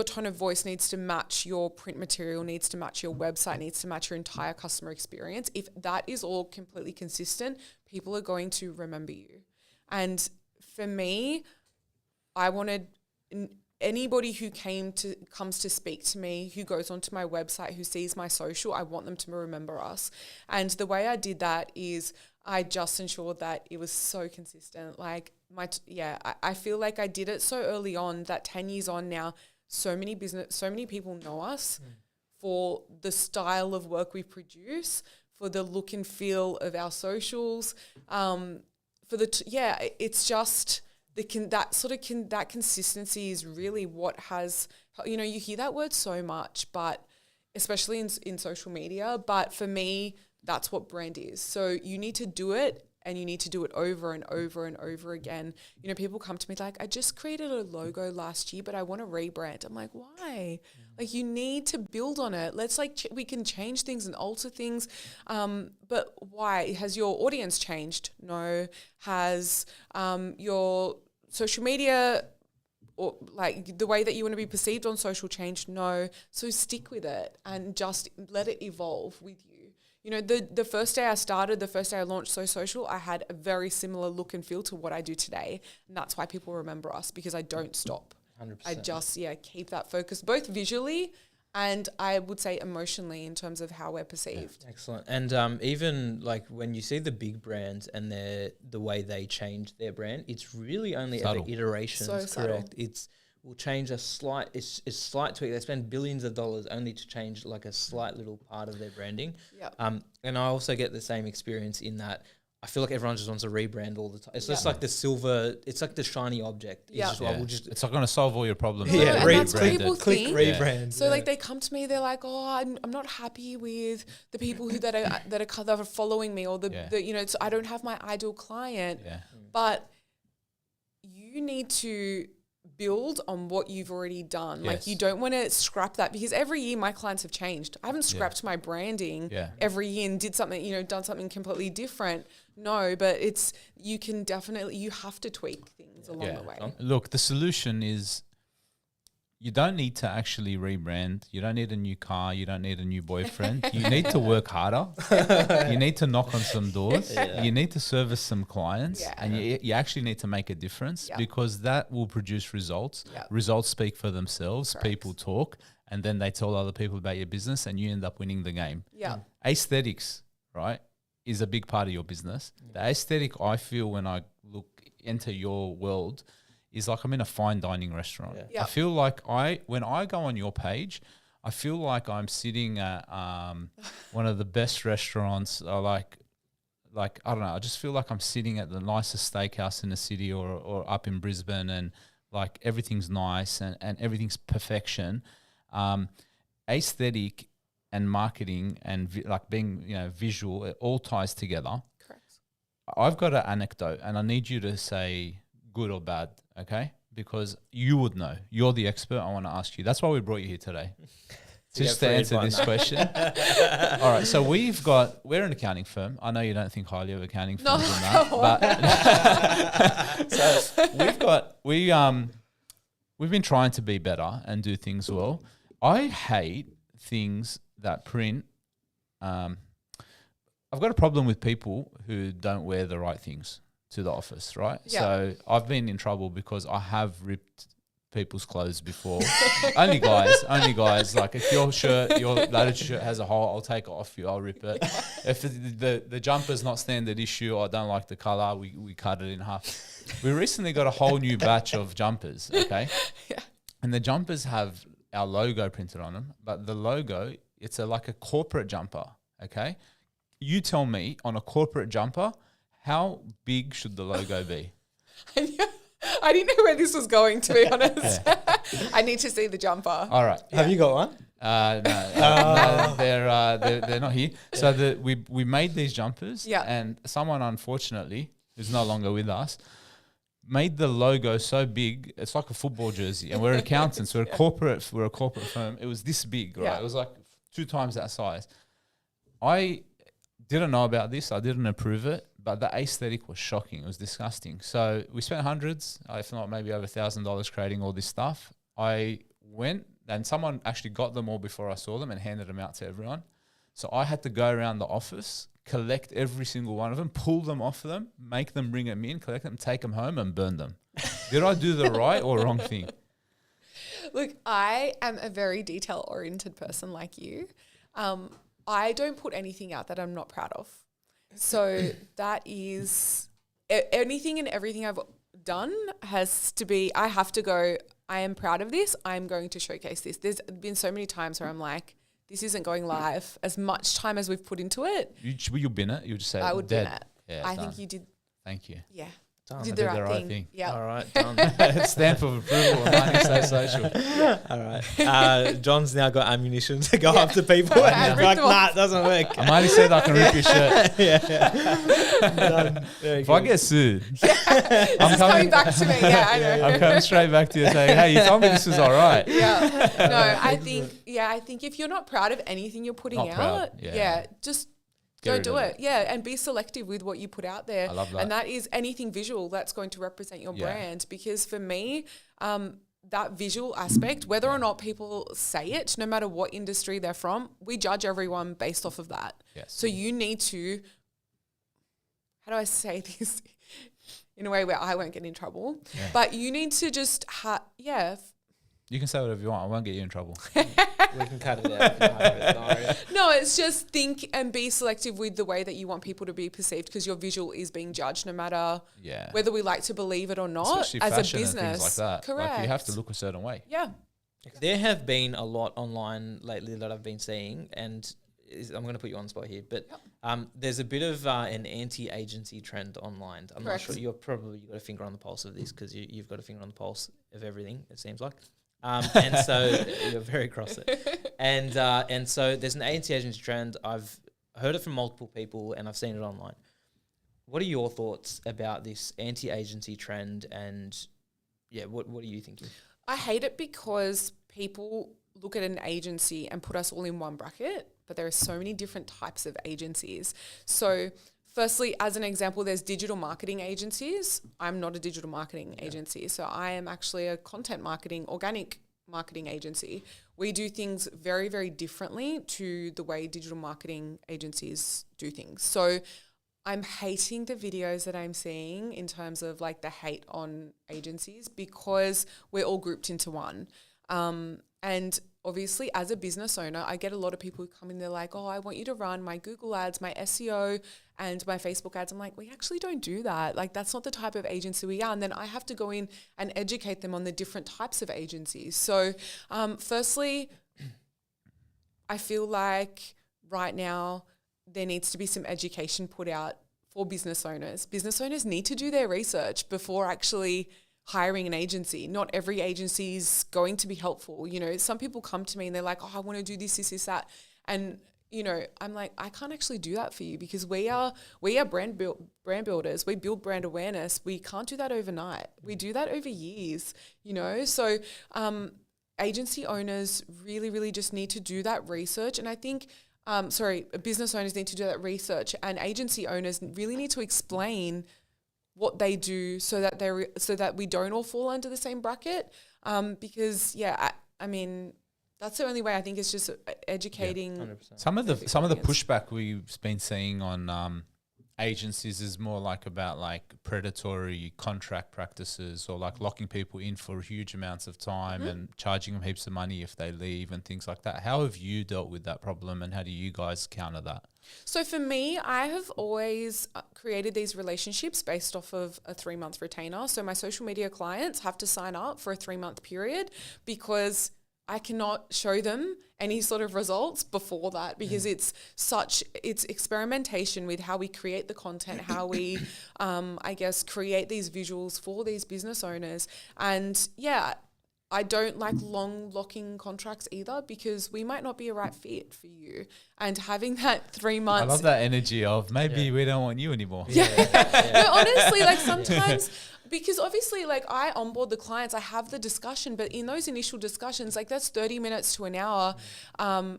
tone of voice needs to match your print material, needs to match your website, needs to match your entire customer experience, if that is all completely consistent, people are going to remember you. And for me, I wanted anybody who comes to speak to me, who goes onto my website, who sees my social, I want them to remember us. And the way I did that is I just ensured that it was so consistent. Like I feel like I did it so early on that 10 years on now, so many people know us for the style of work we produce, for the look and feel of our socials, it's just that consistency is really what has, you hear that word so much, but especially in social media, but for me, that's what brand is. So you need to do it, and you need to do it over and over and over again. People come to me like, I just created a logo last year, but I want to rebrand. I'm like, why? Like, you need to build on it. Let's we can change things and alter things. But why? Has your audience changed? No. Has your social media or like the way that you want to be perceived on social change. No. So stick with it and just let it evolve with you. You know, the first day I started, the first day I launched So Social, I had a very similar look and feel to what I do today. And that's why people remember us, because I don't stop. 100%. I just, keep that focus, both visually and I would say emotionally in terms of how we're perceived. Yeah, excellent. And even like when you see the big brands and the way they change their brand, it's really only Subtle. ever iterations, So correct? subtle. Will change a slight, it's slight tweak. They spend billions of dollars only to change like a slight little part of their branding. Yep. And I also get the same experience in that I feel like everyone just wants to rebrand all the time. It's just like the silver, it's like the shiny object. It's just, Yeah. we'll just, It's not going to solve all your problems. Yeah, and that's what rebrand people it. Click think. rebrand. So like they come to me, they're like, "Oh, I'm not happy with the people that are following me, or the you know, so I don't have my ideal client." Yeah. But you need to build on what you've already done. Yes. Like you don't want to scrap that, because every year my clients have changed. I haven't scrapped my branding every year and done something completely different. No, but you have to tweak things along the way. Look, the solution is you don't need to actually rebrand. You don't need a new car. You don't need a new boyfriend. You need to work harder. You need to knock on some doors. You need to service some clients. And you actually need to make a difference, because that will produce results. Results speak for themselves. Correct. People talk, and then they tell other people about your business, and you end up winning the game. Yeah. Aesthetics, right, is a big part of your business. The aesthetic I feel when I enter your world is like I'm in a fine dining restaurant. Yeah. I feel like when I go on your page, I feel like I'm sitting at one of the best restaurants. Like I don't know. I just feel like I'm sitting at the nicest steakhouse in the city, or up in Brisbane, and like everything's nice and everything's perfection. Aesthetic and marketing and being visual, it all ties together. Correct. I've got an anecdote, and I need you to say good or bad, okay? Because you would know. You're the expert. I want to ask you. That's why we brought you here today. Just to answer this question. All right. So we're an accounting firm. I know you don't think highly of accounting firms and that, but so we've been trying to be better and do things well. I hate things that print. I've got a problem with people who don't wear the right things to the office, right? Yeah. So I've been in trouble because I have ripped people's clothes before. only guys. Like if your Latitude shirt has a hole, I'll take it off you. I'll rip it. If the jumper's not standard issue, I don't like the color, we cut it in half. We recently got a whole new batch of jumpers, okay? Yeah. And the jumpers have our logo printed on them, but the logo, it's like a corporate jumper, okay? You tell me, on a corporate jumper, how big should the logo be? I didn't know where this was going, to be honest. I need to see the jumper. All right. Have you got one? No, they're not here. So we made these jumpers, and someone, unfortunately, who's no longer with us, made the logo so big, it's like a football jersey. And we're accountants, we're a corporate firm. It was this big, right? Yeah. It was like 2 times that size. I didn't know about this. I didn't approve it, but the aesthetic was shocking. It was disgusting. So we spent hundreds, if not maybe over $1,000 creating all this stuff. I went, and someone actually got them all before I saw them and handed them out to everyone. So I had to go around the office, collect every single one of them, pull them off them, make them bring them in, collect them, take them home and burn them. Did I do the right or wrong thing? Look, I am a very detail-oriented person like you. I don't put anything out that I'm not proud of. So that is anything and everything I've done has to be, I have to go, I am proud of this. I'm going to showcase this. There's been so many times where I'm like, this isn't going live. As much time as we've put into it. Will you bin it? You just say I would dead. bin it. Yeah, I done. think you did. Thank you. Yeah. Done. You I did the right thing. Yeah. All right, done. Stamp of approval. Amani So Social. All right. John's now got ammunition to go after people. Yeah, And he's like, nah, it doesn't work. Amani said I can rip your shirt. Done. Very If I good. get sued, It's coming back to me. Yeah, I know. I'm coming straight back to you saying, hey, you told me this was all right. Yeah. No, I think if you're not proud of anything you're putting Not proud, out, yeah. just Get don't rid do of it. Yeah, and be selective with what you put out there. I love that. And that is anything visual that's going to represent your brand. Because for me, that visual aspect, whether or not people say it, no matter what industry they're from, we judge everyone based off of that. Yes. So you need to, how do I say this in a way where I won't get in trouble? Yeah. But you need to just, You can say whatever you want. I won't get you in trouble. We can cut it out. No, it's just think and be selective with the way that you want people to be perceived, because your visual is being judged no matter whether we like to believe it or not. Especially as fashion a business. and things like that. Correct. Like you have to look a certain way. Yeah. There have been a lot online lately that I've been seeing, and I'm going to put you on the spot here, but there's a bit of an anti-agency trend online. I'm not sure. You've got a finger on the pulse of this, because you've got a finger on the pulse of everything, it seems like. And so you're very across it. And so there's an anti-agency trend. I've heard it from multiple people and I've seen it online. What are your thoughts about this anti-agency trend? And what are you thinking? I hate it because people look at an agency and put us all in one bracket, but there are so many different types of agencies. So firstly, as an example, there's digital marketing agencies. I'm not a digital marketing agency. So I am actually a content marketing, organic marketing agency. We do things very, very differently to the way digital marketing agencies do things. So I'm hating the videos that I'm seeing in terms of like the hate on agencies, because we're all grouped into one. And obviously, as a business owner, I get a lot of people who come in, they're like, oh, I want you to run my Google ads, my SEO, and my Facebook ads. I'm like, we actually don't do that. Like, that's not the type of agency we are. And then I have to go in and educate them on the different types of agencies. So firstly, I feel like right now there needs to be some education put out for business owners. Business owners need to do their research before actually hiring an agency. Not every agency is going to be helpful. You know, some people come to me and they're like, oh, I want to do this, that. And, you know, I'm like, I can't actually do that for you, because we are brand builders. We build brand awareness. We can't do that overnight. We do that over years, you know. So agency owners really, really just need to do that research. And I think, business owners need to do that research, and agency owners really need to explain what they do so that we don't all fall under the same bracket. Because I mean, that's the only way. I think it's just educating. 100%. Some of the pushback we've been seeing on agencies is more like about like predatory contract practices, or like locking people in for huge amounts of time and charging them heaps of money if they leave and things like that. How have you dealt with that problem, and how do you guys counter that? So for me, I have always created these relationships based off of a 3-month retainer. So my social media clients have to sign up for a 3-month period, because I cannot show them any sort of results before that, because it's experimentation with how we create the content, how we, create these visuals for these business owners. And I don't like long locking contracts either, because we might not be a right fit for you. And having that 3 months. I love that energy of maybe we don't want you anymore. No, honestly, like sometimes, because obviously like I onboard the clients, I have the discussion, but in those initial discussions, like that's 30 minutes to an hour.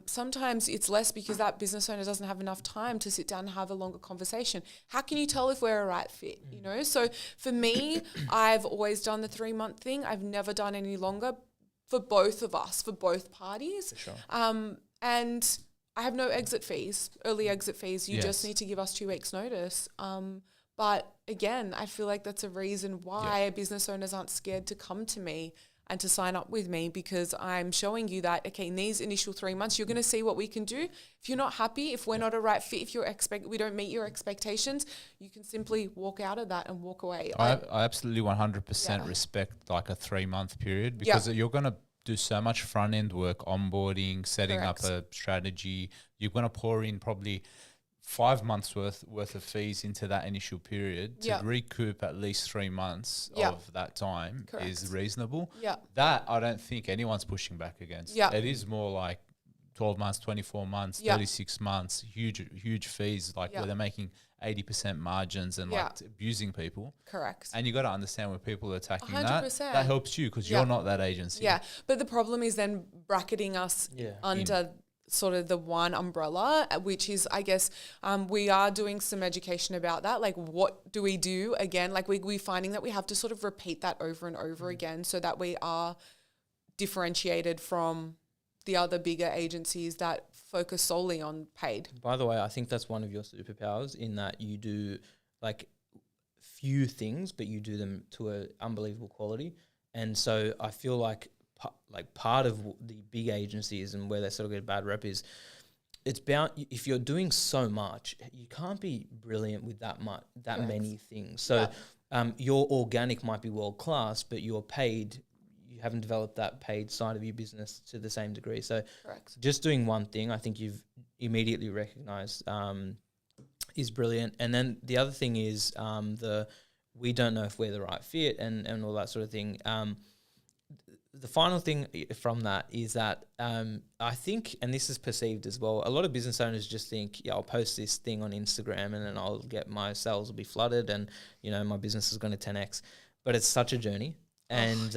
Sometimes it's less, because that business owner doesn't have enough time to sit down and have a longer conversation. How can you tell if we're a right fit, you know? So for me, I've always done the 3-month thing. I've never done any longer for both of us, for both parties. For sure. And I have no early exit fees. You just need to give us 2 weeks notice. But again, I feel like that's a reason why business owners aren't scared to come to me and to sign up with me, because I'm showing you that, okay, in these initial 3 months, you're going to see what we can do. If you're not happy, if we're not a right fit, if we don't meet your expectations, you can simply walk out of that and walk away. I absolutely 100% respect like a 3-month period, because you're going to do so much front end work, onboarding, setting up a strategy. You're going to pour in probably 5 months worth of fees into that initial period to recoup at least 3 months of that time is reasonable. That I don't think anyone's pushing back against. It is more like 12 months, 24 months, 36 months, huge fees, like where they're making 80% margins and like abusing people. Correct. And you got to understand when people are attacking 100%. that helps you, because you're not that agency. Yeah, but the problem is then bracketing us under sort of the one umbrella, which is, I guess, we are doing some education about that. Like, what do? Again, like we're finding that we have to sort of repeat that over and over again, so that we are differentiated from the other bigger agencies that focus solely on paid. By the way, I think that's one of your superpowers in that you do like few things, but you do them to an unbelievable quality. And so I feel like part of the big agencies and where they sort of get a bad rep is it's bound, if you're doing so much, you can't be brilliant with that many things. So your organic might be world class, but your paid, you haven't developed that paid side of your business to the same degree. So just doing one thing, I think you've immediately recognized is brilliant. And then the other thing is we don't know if we're the right fit and all that sort of thing. The final thing from that is that I think, and this is perceived as well, a lot of business owners just think, yeah, I'll post this thing on Instagram and then I'll get my sales will be flooded and, you know, my business is going to 10x. But it's such a journey. And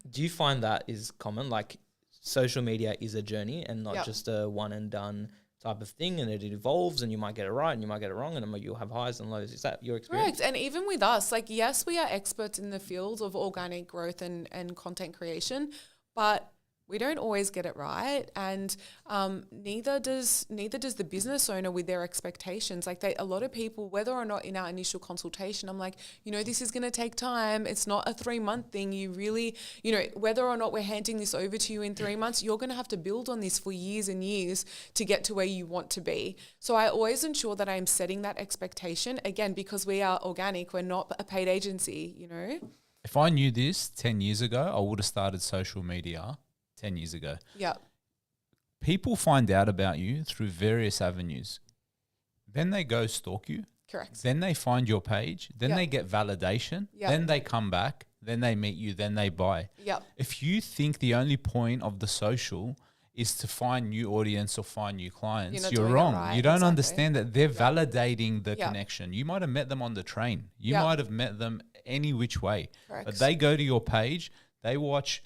do you find that is common? Like social media is a journey and not just a one and done type of thing, and it evolves and you might get it right and you might get it wrong and you'll have highs and lows. Is that your experience? Correct. And even with us, like, yes, we are experts in the field of organic growth and content creation, but we don't always get it right, and neither does the business owner with their expectations. Like a lot of people, whether or not in our initial consultation, I'm like, you know, this is going to take time. It's not a 3-month thing. You really, you know, whether or not we're handing this over to you in 3 months, you're going to have to build on this for years and years to get to where you want to be. So I always ensure that I'm setting that expectation, again, because we are organic. We're not a paid agency, you know. If I knew this 10 years ago, I would have started social media 10 years ago. Yeah. People find out about you through various avenues. Then they go stalk you. Correct. Then they find your page. Then they get validation. Then they come back. Then they meet you. Then they buy. Yeah. If you think the only point of the social is to find new audience or find new clients, you're wrong. Right. You don't understand that they're validating the connection. You might have met them on the train. You might have met them any which way. Correct. But they go to your page, they watch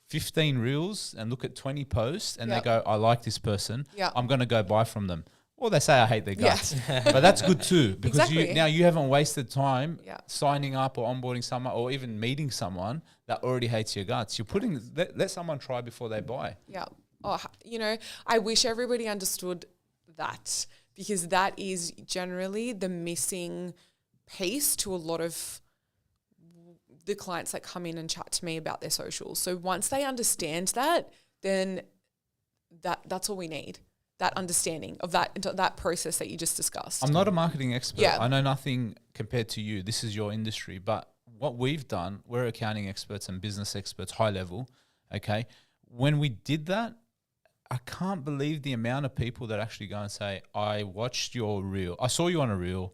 15 reels and look at 20 posts and they go, I like this person. I'm going to go buy from them. Or they say, I hate their guts. But that's good too, because now you haven't wasted time signing up or onboarding someone or even meeting someone that already hates your guts. You're putting, let someone try before they buy. Yeah. Oh, you know, I wish everybody understood that, because that is generally the missing piece to a lot of the clients that come in and chat to me about their socials. So once they understand that, then that's all we need. That understanding of that process that you just discussed. I'm not a marketing expert. I know nothing compared to you. This is your industry. But what we've done, we're accounting experts and business experts, high level, okay? When we did that, I can't believe the amount of people that actually go and say, I watched your reel. I saw you on a reel.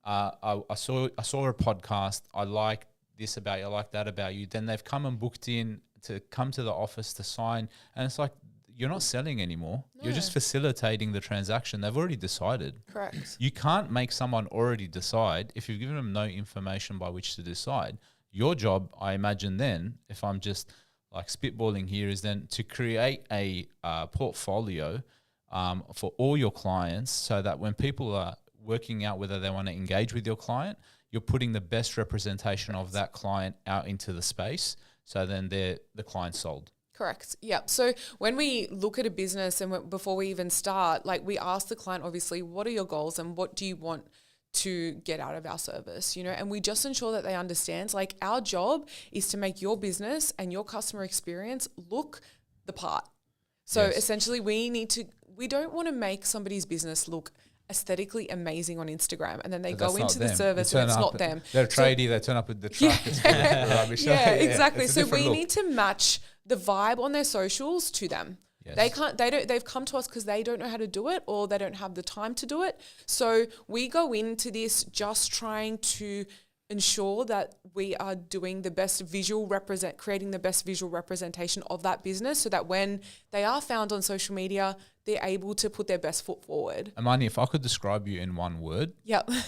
I saw a podcast. I like this about you, I like that about you. Then they've come and booked in to come to the office to sign. And it's like, you're not selling anymore. No. You're just facilitating the transaction. They've already decided. Correct. You can't make someone already decide if you've given them no information by which to decide. Your job, I imagine then, if I'm just like spitballing here, is then to create a portfolio for all your clients so that when people are working out whether they want to engage with your client, you're putting the best representation of that client out into the space, so then the client's sold. Correct. Yeah. So when we look at a business and before we even start, like, we ask the client, obviously, what are your goals and what do you want to get out of our service, you know, and we just ensure that they understand, like, our job is to make your business and your customer experience look the part. So essentially we don't want to make somebody's business look aesthetically amazing on Instagram and then they go into the service and it's not them. They're a tradie, they turn up with the truck. It's exactly. It's so we need to match the vibe on their socials to them. Yes. They've come to us because they don't know how to do it or they don't have the time to do it. So we go into this just trying to ensure that we are doing the best creating the best visual representation of that business so that when they are found on social media, they're able to put their best foot forward. Amani, if I could describe you in one word,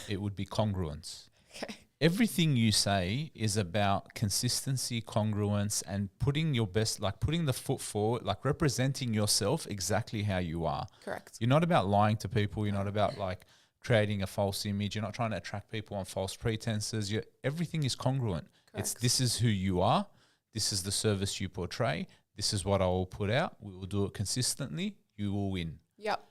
it would be congruence. Okay. Everything you say is about consistency, congruence, and putting your best, like putting the foot forward, like representing yourself exactly how you are. Correct. You're not about lying to people. You're not about like creating a false image. You're not trying to attract people on false pretenses. Everything is congruent. Correct. This is who you are. This is the service you portray. this is what I will put out. We will do it consistently. You will win. Yep.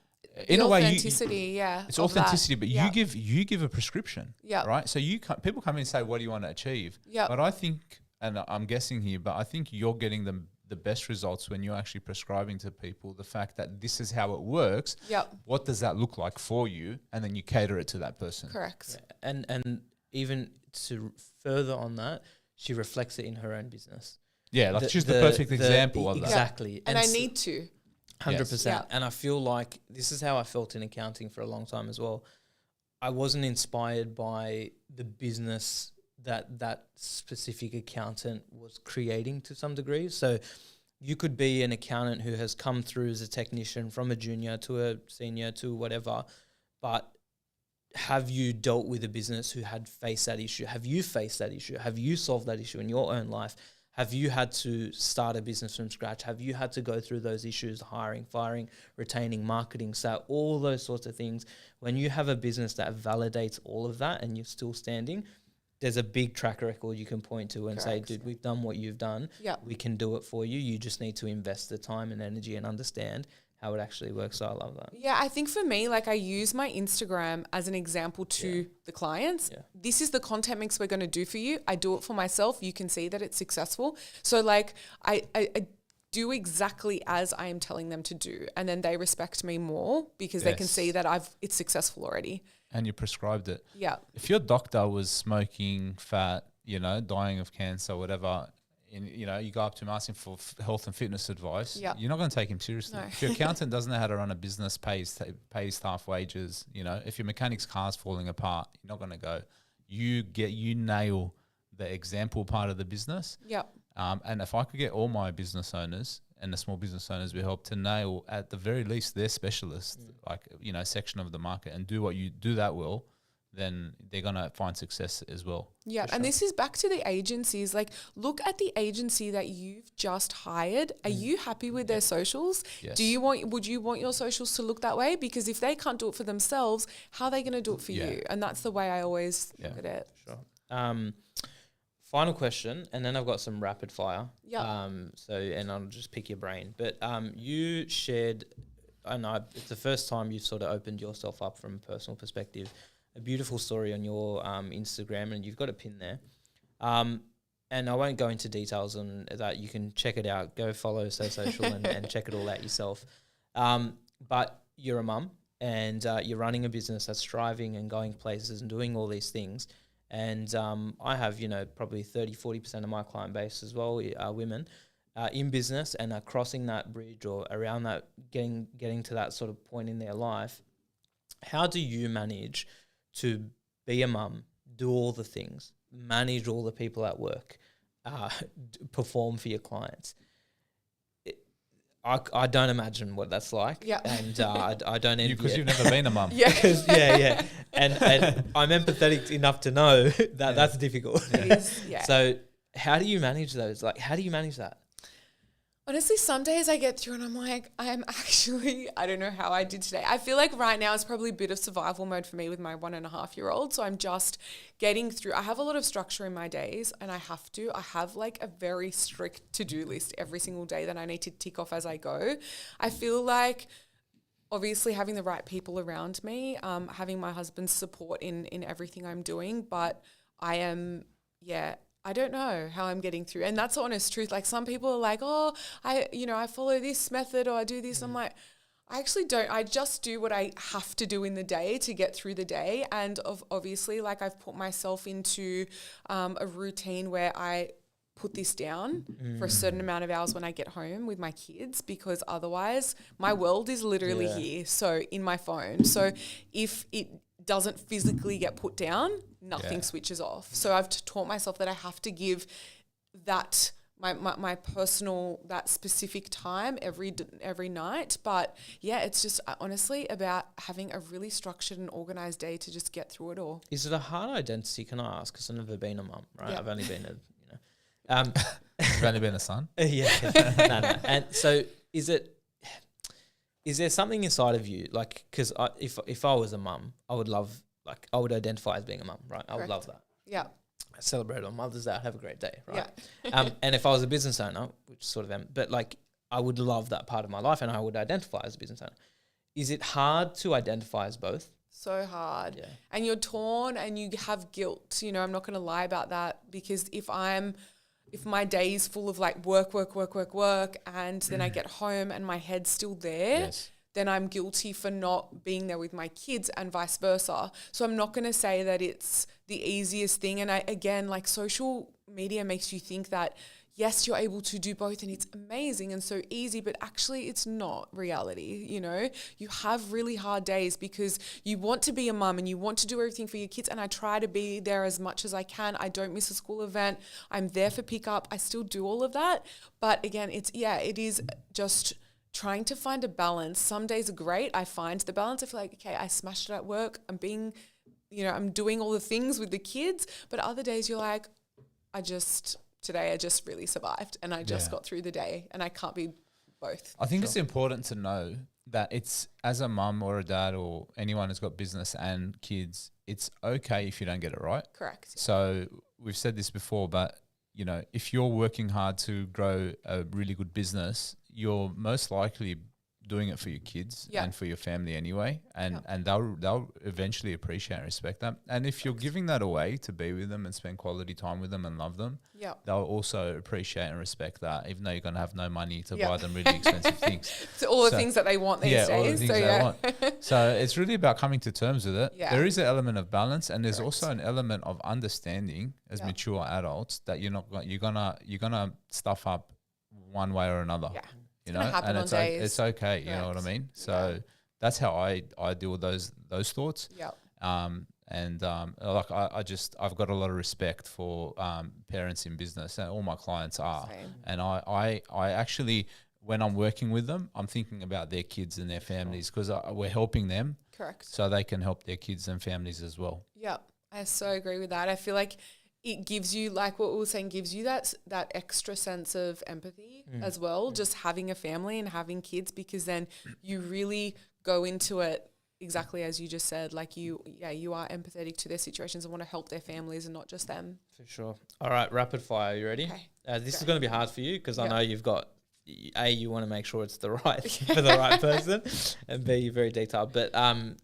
In a way, authenticity, it's authenticity, but yep. you give a prescription, yep. right? So people come in and say, "What do you want to achieve?" Yep. But I think, and I'm guessing here, but I think you're getting the best results when you're actually prescribing to people the fact that this is how it works. Yep. What does that look like for you? And then you cater it to that person. Correct. Yeah. And even to further on that, she reflects it in her own business. Yeah, like she's the perfect example of that. Exactly. And I need to. 100%. Yeah. And I feel like this is how I felt in accounting for a long time as well. I wasn't inspired by the business that specific accountant was creating to some degree. So you could be an accountant who has come through as a technician from a junior to a senior to whatever, but have you dealt with a business who had faced that issue? Have you faced that issue? Have you solved that issue in your own life? Have you had to start a business from scratch? Have you had to go through those issues, hiring, firing, retaining, marketing, sales, all those sorts of things? When you have a business that validates all of that and you're still standing, there's a big track record you can point to and say, dude, we've done what you've done. Yep. We can do it for you. You just need to invest the time and energy and understand how it actually works. So I love that. Yeah, I think for me, like I use my Instagram as an example to the clients. Yeah. This is the content mix we're going to do for you. I do it for myself. You can see that it's successful. So like I do exactly as I am telling them to do. And then they respect me more because they can see that it's successful already. And you prescribed it. Yeah. If your doctor was smoking, fat, dying of cancer, whatever, and you go up to him asking for health and fitness advice, you're not going to take him seriously. No. If your accountant doesn't know how to run a business, pays staff wages, if your mechanic's car's falling apart, you're not going to go. You nail the example part of the business. Yep. And if I could get all my business owners and the small business owners we help to nail at the very least their specialist, section of the market and do what you do that well, then they're going to find success as well. Yeah. And this is back to the agencies. Like, look at the agency that you've just hired. Are you happy with their socials? Yes. Would you want your socials to look that way? Because if they can't do it for themselves, how are they going to do it for you? And that's the way I always look at it. Sure. Final question, and then I've got some rapid fire. Yeah. And I'll just pick your brain. But you shared, it's the first time you've sort of opened yourself up from a personal perspective, a beautiful story on your Instagram, and you've got a pin there. And I won't go into details on that. You can check it out. Go follow So Social and check it all out yourself. But you're a mum, and you're running a business that's thriving and going places and doing all these things. And I have, probably 30-40% of my client base as well are women in business and are crossing that bridge or around that, getting to that sort of point in their life. How do you manage to be a mum, do all the things, manage all the people at work, perform for your clients? I don't imagine what that's like. Yeah. And I don't envy because you've never been a mum. Yeah. And I'm empathetic enough to know that that's difficult. Yeah. So how do you manage those? Like, how do you manage that? Honestly, some days I get through and I'm like, I don't know how I did today. I feel like right now it's probably a bit of survival mode for me with my 1.5-year-old. So I'm just getting through. I have a lot of structure in my days and I have like a very strict to-do list every single day that I need to tick off as I go. I feel like obviously having the right people around me, having my husband's support in everything I'm doing, but I don't know how I'm getting through. And that's the honest truth. Like some people are like, I follow this method or I do this. I'm like, I actually don't. I just do what I have to do in the day to get through the day. And obviously, like I've put myself into a routine where I put this down for a certain amount of hours when I get home with my kids, because otherwise my world is literally here. So in my phone. So if it doesn't physically get put down, nothing switches off. So I've taught myself that I have to give that my personal, that specific time every night. But yeah, it's just honestly about having a really structured and organized day to just get through it all. Is it a hard identity? Can I ask? Because I've never been a mum, right? Yeah. I've only been You've only been a son? Yeah. No. And so is there something inside of you, like, because if I was a mum, I would identify as being a mum, right? I would love that. Yeah. celebrate on Mother's Day, I'd have a great day, right? Yeah. And if I was a business owner, which sort of am, but like I would love that part of my life and I would identify as a business owner. Is it hard to identify as both? So hard. Yeah. And you're torn and you have guilt. You know, I'm not going to lie about that, because if my day is full of like work, and then I get home and my head's still there, Yes. then I'm guilty for not being there with my kids and vice versa. So I'm not going to say that it's the easiest thing. And again, like social media makes you think that, yes, you're able to do both and it's amazing and so easy, but actually it's not reality. You know, you have really hard days because you want to be a mum and you want to do everything for your kids. And I try to be there as much as I can. I don't miss a school event. I'm there for pickup. I still do all of that. But again, it is just trying to find a balance. Some days are great. I find the balance. I feel like, okay, I smashed it at work. I'm doing all the things with the kids. But other days you're like, today I just really survived and I just got through the day, and I can't be both. I think it's important to know that it's, as a mum or a dad or anyone who's got business and kids, it's okay if you don't get it right. Correct. So we've said this before, but you know, if you're working hard to grow a really good business, you're most likely doing it for your kids and for your family anyway, and they'll eventually appreciate and respect that. And if you're giving that away to be with them and spend quality time with them and love them, they'll also appreciate and respect that, even though you're going to have no money to buy them really expensive things. So all the things that they want these days. All the things they want. So it's really about coming to terms with it. Yeah. There is an element of balance, and there's also an element of understanding as mature adults that you're gonna stuff up one way or another. Yeah. You know, and it's okay. You know what I mean? So that's how I deal with those thoughts. Yeah. I've got a lot of respect for parents in business, and all my clients are. Same. And I actually, when I'm working with them, I'm thinking about their kids and their families, because we're helping them. Correct. So they can help their kids and families as well. Yeah, I so agree with that. I feel like it gives you, like what we were saying, gives you that extra sense of empathy as well, just having a family and having kids, because then you really go into it exactly as you just said, like you are empathetic to their situations and want to help their families and not just them. For sure. All right, rapid fire. You ready? Okay. This is going to be hard for you because I know you've got, A, you want to make sure it's the right for the right person, and B, you're very detailed. But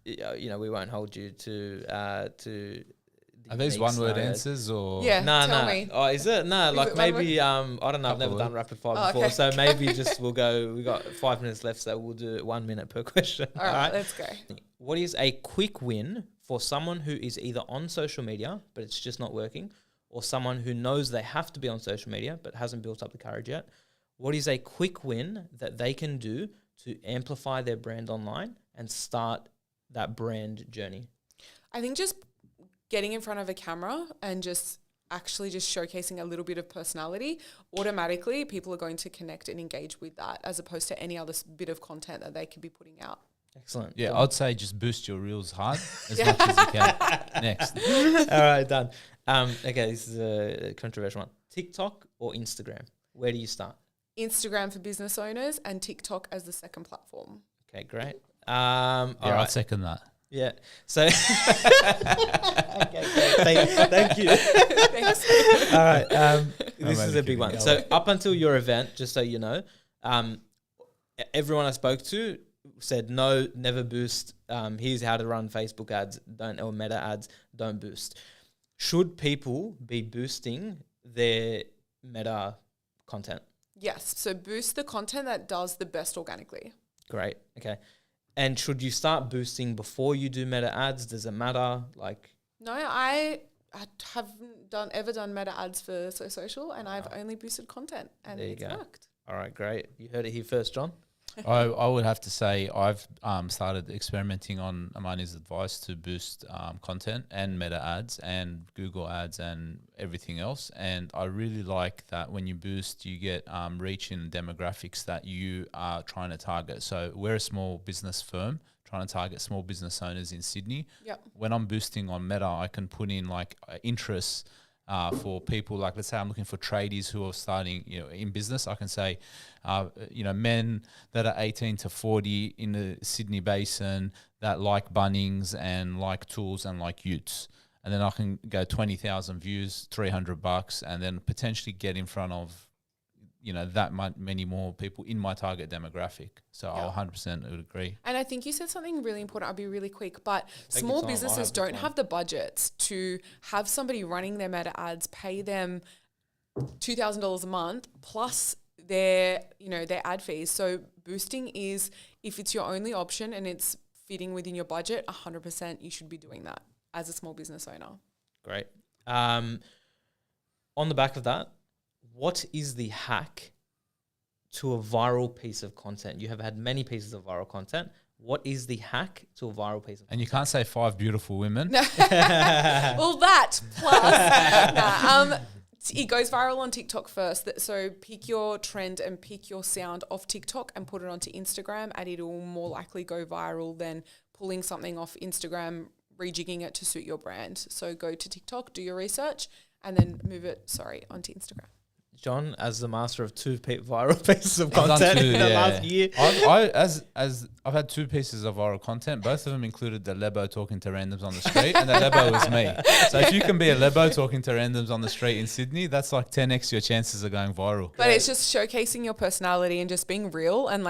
we won't hold you to. Are these one-word answers or? Yeah, tell me. Oh, is it? No, like maybe, I don't know. I've never done rapid fire before. Okay. So maybe we got 5 minutes left, so we'll do 1 minute per question. All right, let's go. What is a quick win for someone who is either on social media, but it's just not working, or someone who knows they have to be on social media, but hasn't built up the courage yet? What is a quick win that they can do to amplify their brand online and start that brand journey? I think just getting in front of a camera and just showcasing a little bit of personality, automatically people are going to connect and engage with that, as opposed to any other bit of content that they could be putting out. Excellent. Yeah, I'd say just boost your reels hard as much as you can. Next. All right, done. Okay, this is a controversial one. TikTok or Instagram? Where do you start? Instagram for business owners and TikTok as the second platform. Okay, great. I'd second that. Yeah. So, okay, thank you. Thanks. All right. This is a big one. So up until your event, just so you know, everyone I spoke to said, no, never boost. Here's how to run Facebook ads, or Meta ads, don't boost. Should people be boosting their Meta content? Yes. So boost the content that does the best organically. Great. Okay. And should you start boosting before you do Meta ads? Does it matter? No, I haven't ever done Meta ads for social, and I've only boosted content, and it's worked. All right, great. You heard it here first, John. I would have to say I've started experimenting on Amani's advice to boost content and Meta ads and Google ads and everything else. And I really like that when you boost, you get reach in demographics that you are trying to target. So we're a small business firm trying to target small business owners in Sydney. Yep. When I'm boosting on Meta, I can put in interests for people, like let's say I'm looking for tradies who are starting, in business. I can say, men that are 18 to 40 in the Sydney Basin that like Bunnings and like tools and like utes. and then I can go 20,000 views, $300, and then potentially get in front of, many more people in my target demographic. So I 100% would agree. And I think you said something really important. I'll be really quick, but Take small your time. businesses don't have the budgets to have somebody running their meta ads, pay them $2,000 a month plus their ad fees. So boosting is, if it's your only option and it's fitting within your budget, 100% you should be doing that as a small business owner. Great. On the back of that, what is the hack to a viral piece of content? You have had many pieces of viral content. What is the hack to a viral piece of content? And you can't say 5 beautiful women. Well, that plus, it goes viral on TikTok first. So pick your trend and pick your sound off TikTok and put it onto Instagram, and it will more likely go viral than pulling something off Instagram, rejigging it to suit your brand. So go to TikTok, do your research, and then move it, onto Instagram. John, as the master of 2 viral pieces of content in the last year. I've had 2 pieces of viral content. Both of them included the Lebo talking to randoms on the street, and the Lebo was me. So if you can be a Lebo talking to randoms on the street in Sydney, that's like 10x your chances of going viral. But it's just showcasing your personality and just being real, and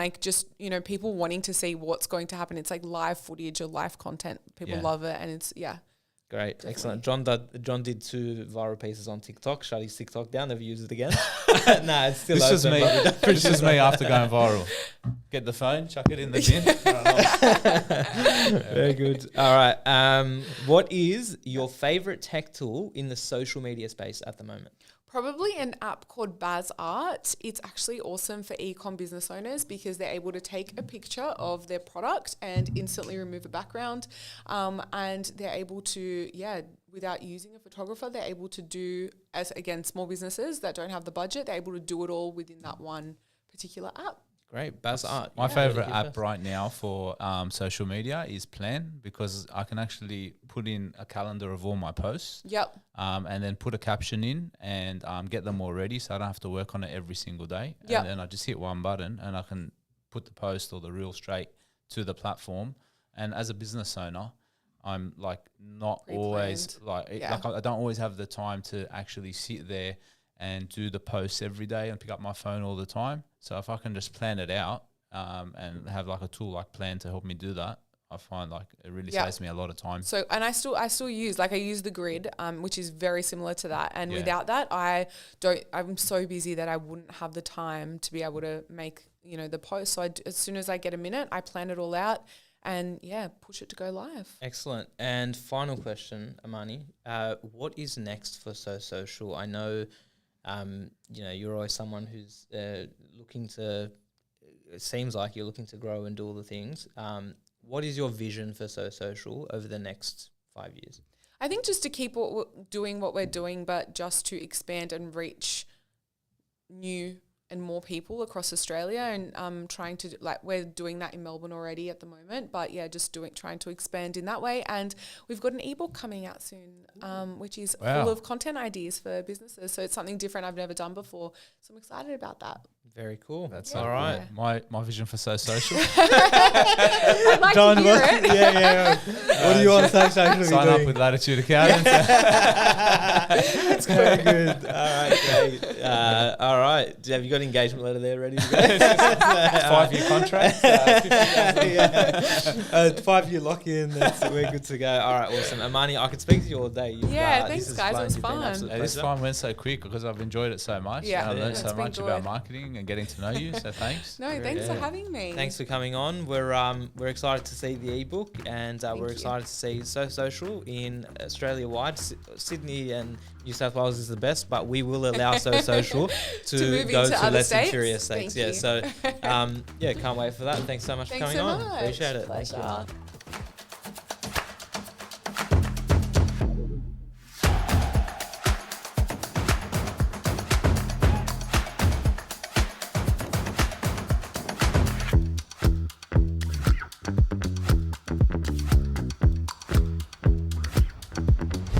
people wanting to see what's going to happen. It's like live footage or live content. People love it, and it's Great, definitely. Excellent. John did 2 viral pieces on TikTok. Shut his TikTok down. Never used it again. Nah, it's still. This was me. This was me after going viral. Get the phone, chuck it in the bin. Very good. All right. What is your favorite tech tool in the social media space at the moment? Probably an app called Baz Art. It's actually awesome for e-com business owners because they're able to take a picture of their product and instantly remove a background. And they're able to, without using a photographer, they're able to do, as again, small businesses that don't have the budget, they're able to do it all within that one particular app. Great. Baz Art. My favorite app right now for social media is Plan, because I can actually put in a calendar of all my posts. Yep. And then put a caption in and get them all ready, so I don't have to work on it every single day. Yep. And then I just hit one button and I can put the post or the reel straight to the platform. And as a business owner, I'm not always I don't always have the time to actually sit there and do the posts every day and pick up my phone all the time. So if I can just plan it out and have a tool like Plan to help me do that, I find it really saves me a lot of time. So, and I still use, I use the grid, which is very similar to that. And without that, I'm so busy that I wouldn't have the time to be able to make, the post. So as soon as I get a minute, I plan it all out and push it to go live. Excellent. And final question, Amani, what is next for So Social? I know, you're always someone who's looking to, it seems like you're looking to grow and do all the things. What is your vision for So Social over the next 5 years? I think just to keep doing what we're doing, but just to expand and reach new and more people across Australia, and trying to we're doing that in Melbourne already at the moment, but trying to expand in that way. And we've got an ebook coming out soon, which is full of content ideas for businesses. So it's something different I've never done before. So I'm excited about that. Very cool. That's all right. My vision for So Social. I'd like to hear it. Yeah. What do you want So Social? Sign up with Latitude Accountants. That's very good. All right, great. All right. Have you got an engagement letter there ready to go? 5-year contract. 5-year lock-in. We're good to go. All right, awesome. Amani, I could speak to you all day. Thanks, guys. It was fun. This time went so quick because I've enjoyed it so much. Yeah, I learned so much about marketing and getting to know you. So thanks. Thanks for having me. Thanks for coming on. We're excited to see the ebook, and we're excited to see So Social in Australia wide. Sydney and New South Wales is the best, but we will allow So Social to go to less interior states. So can't wait for that. Thanks so much for coming on. Much. Appreciate it. Pleasure. Thank you.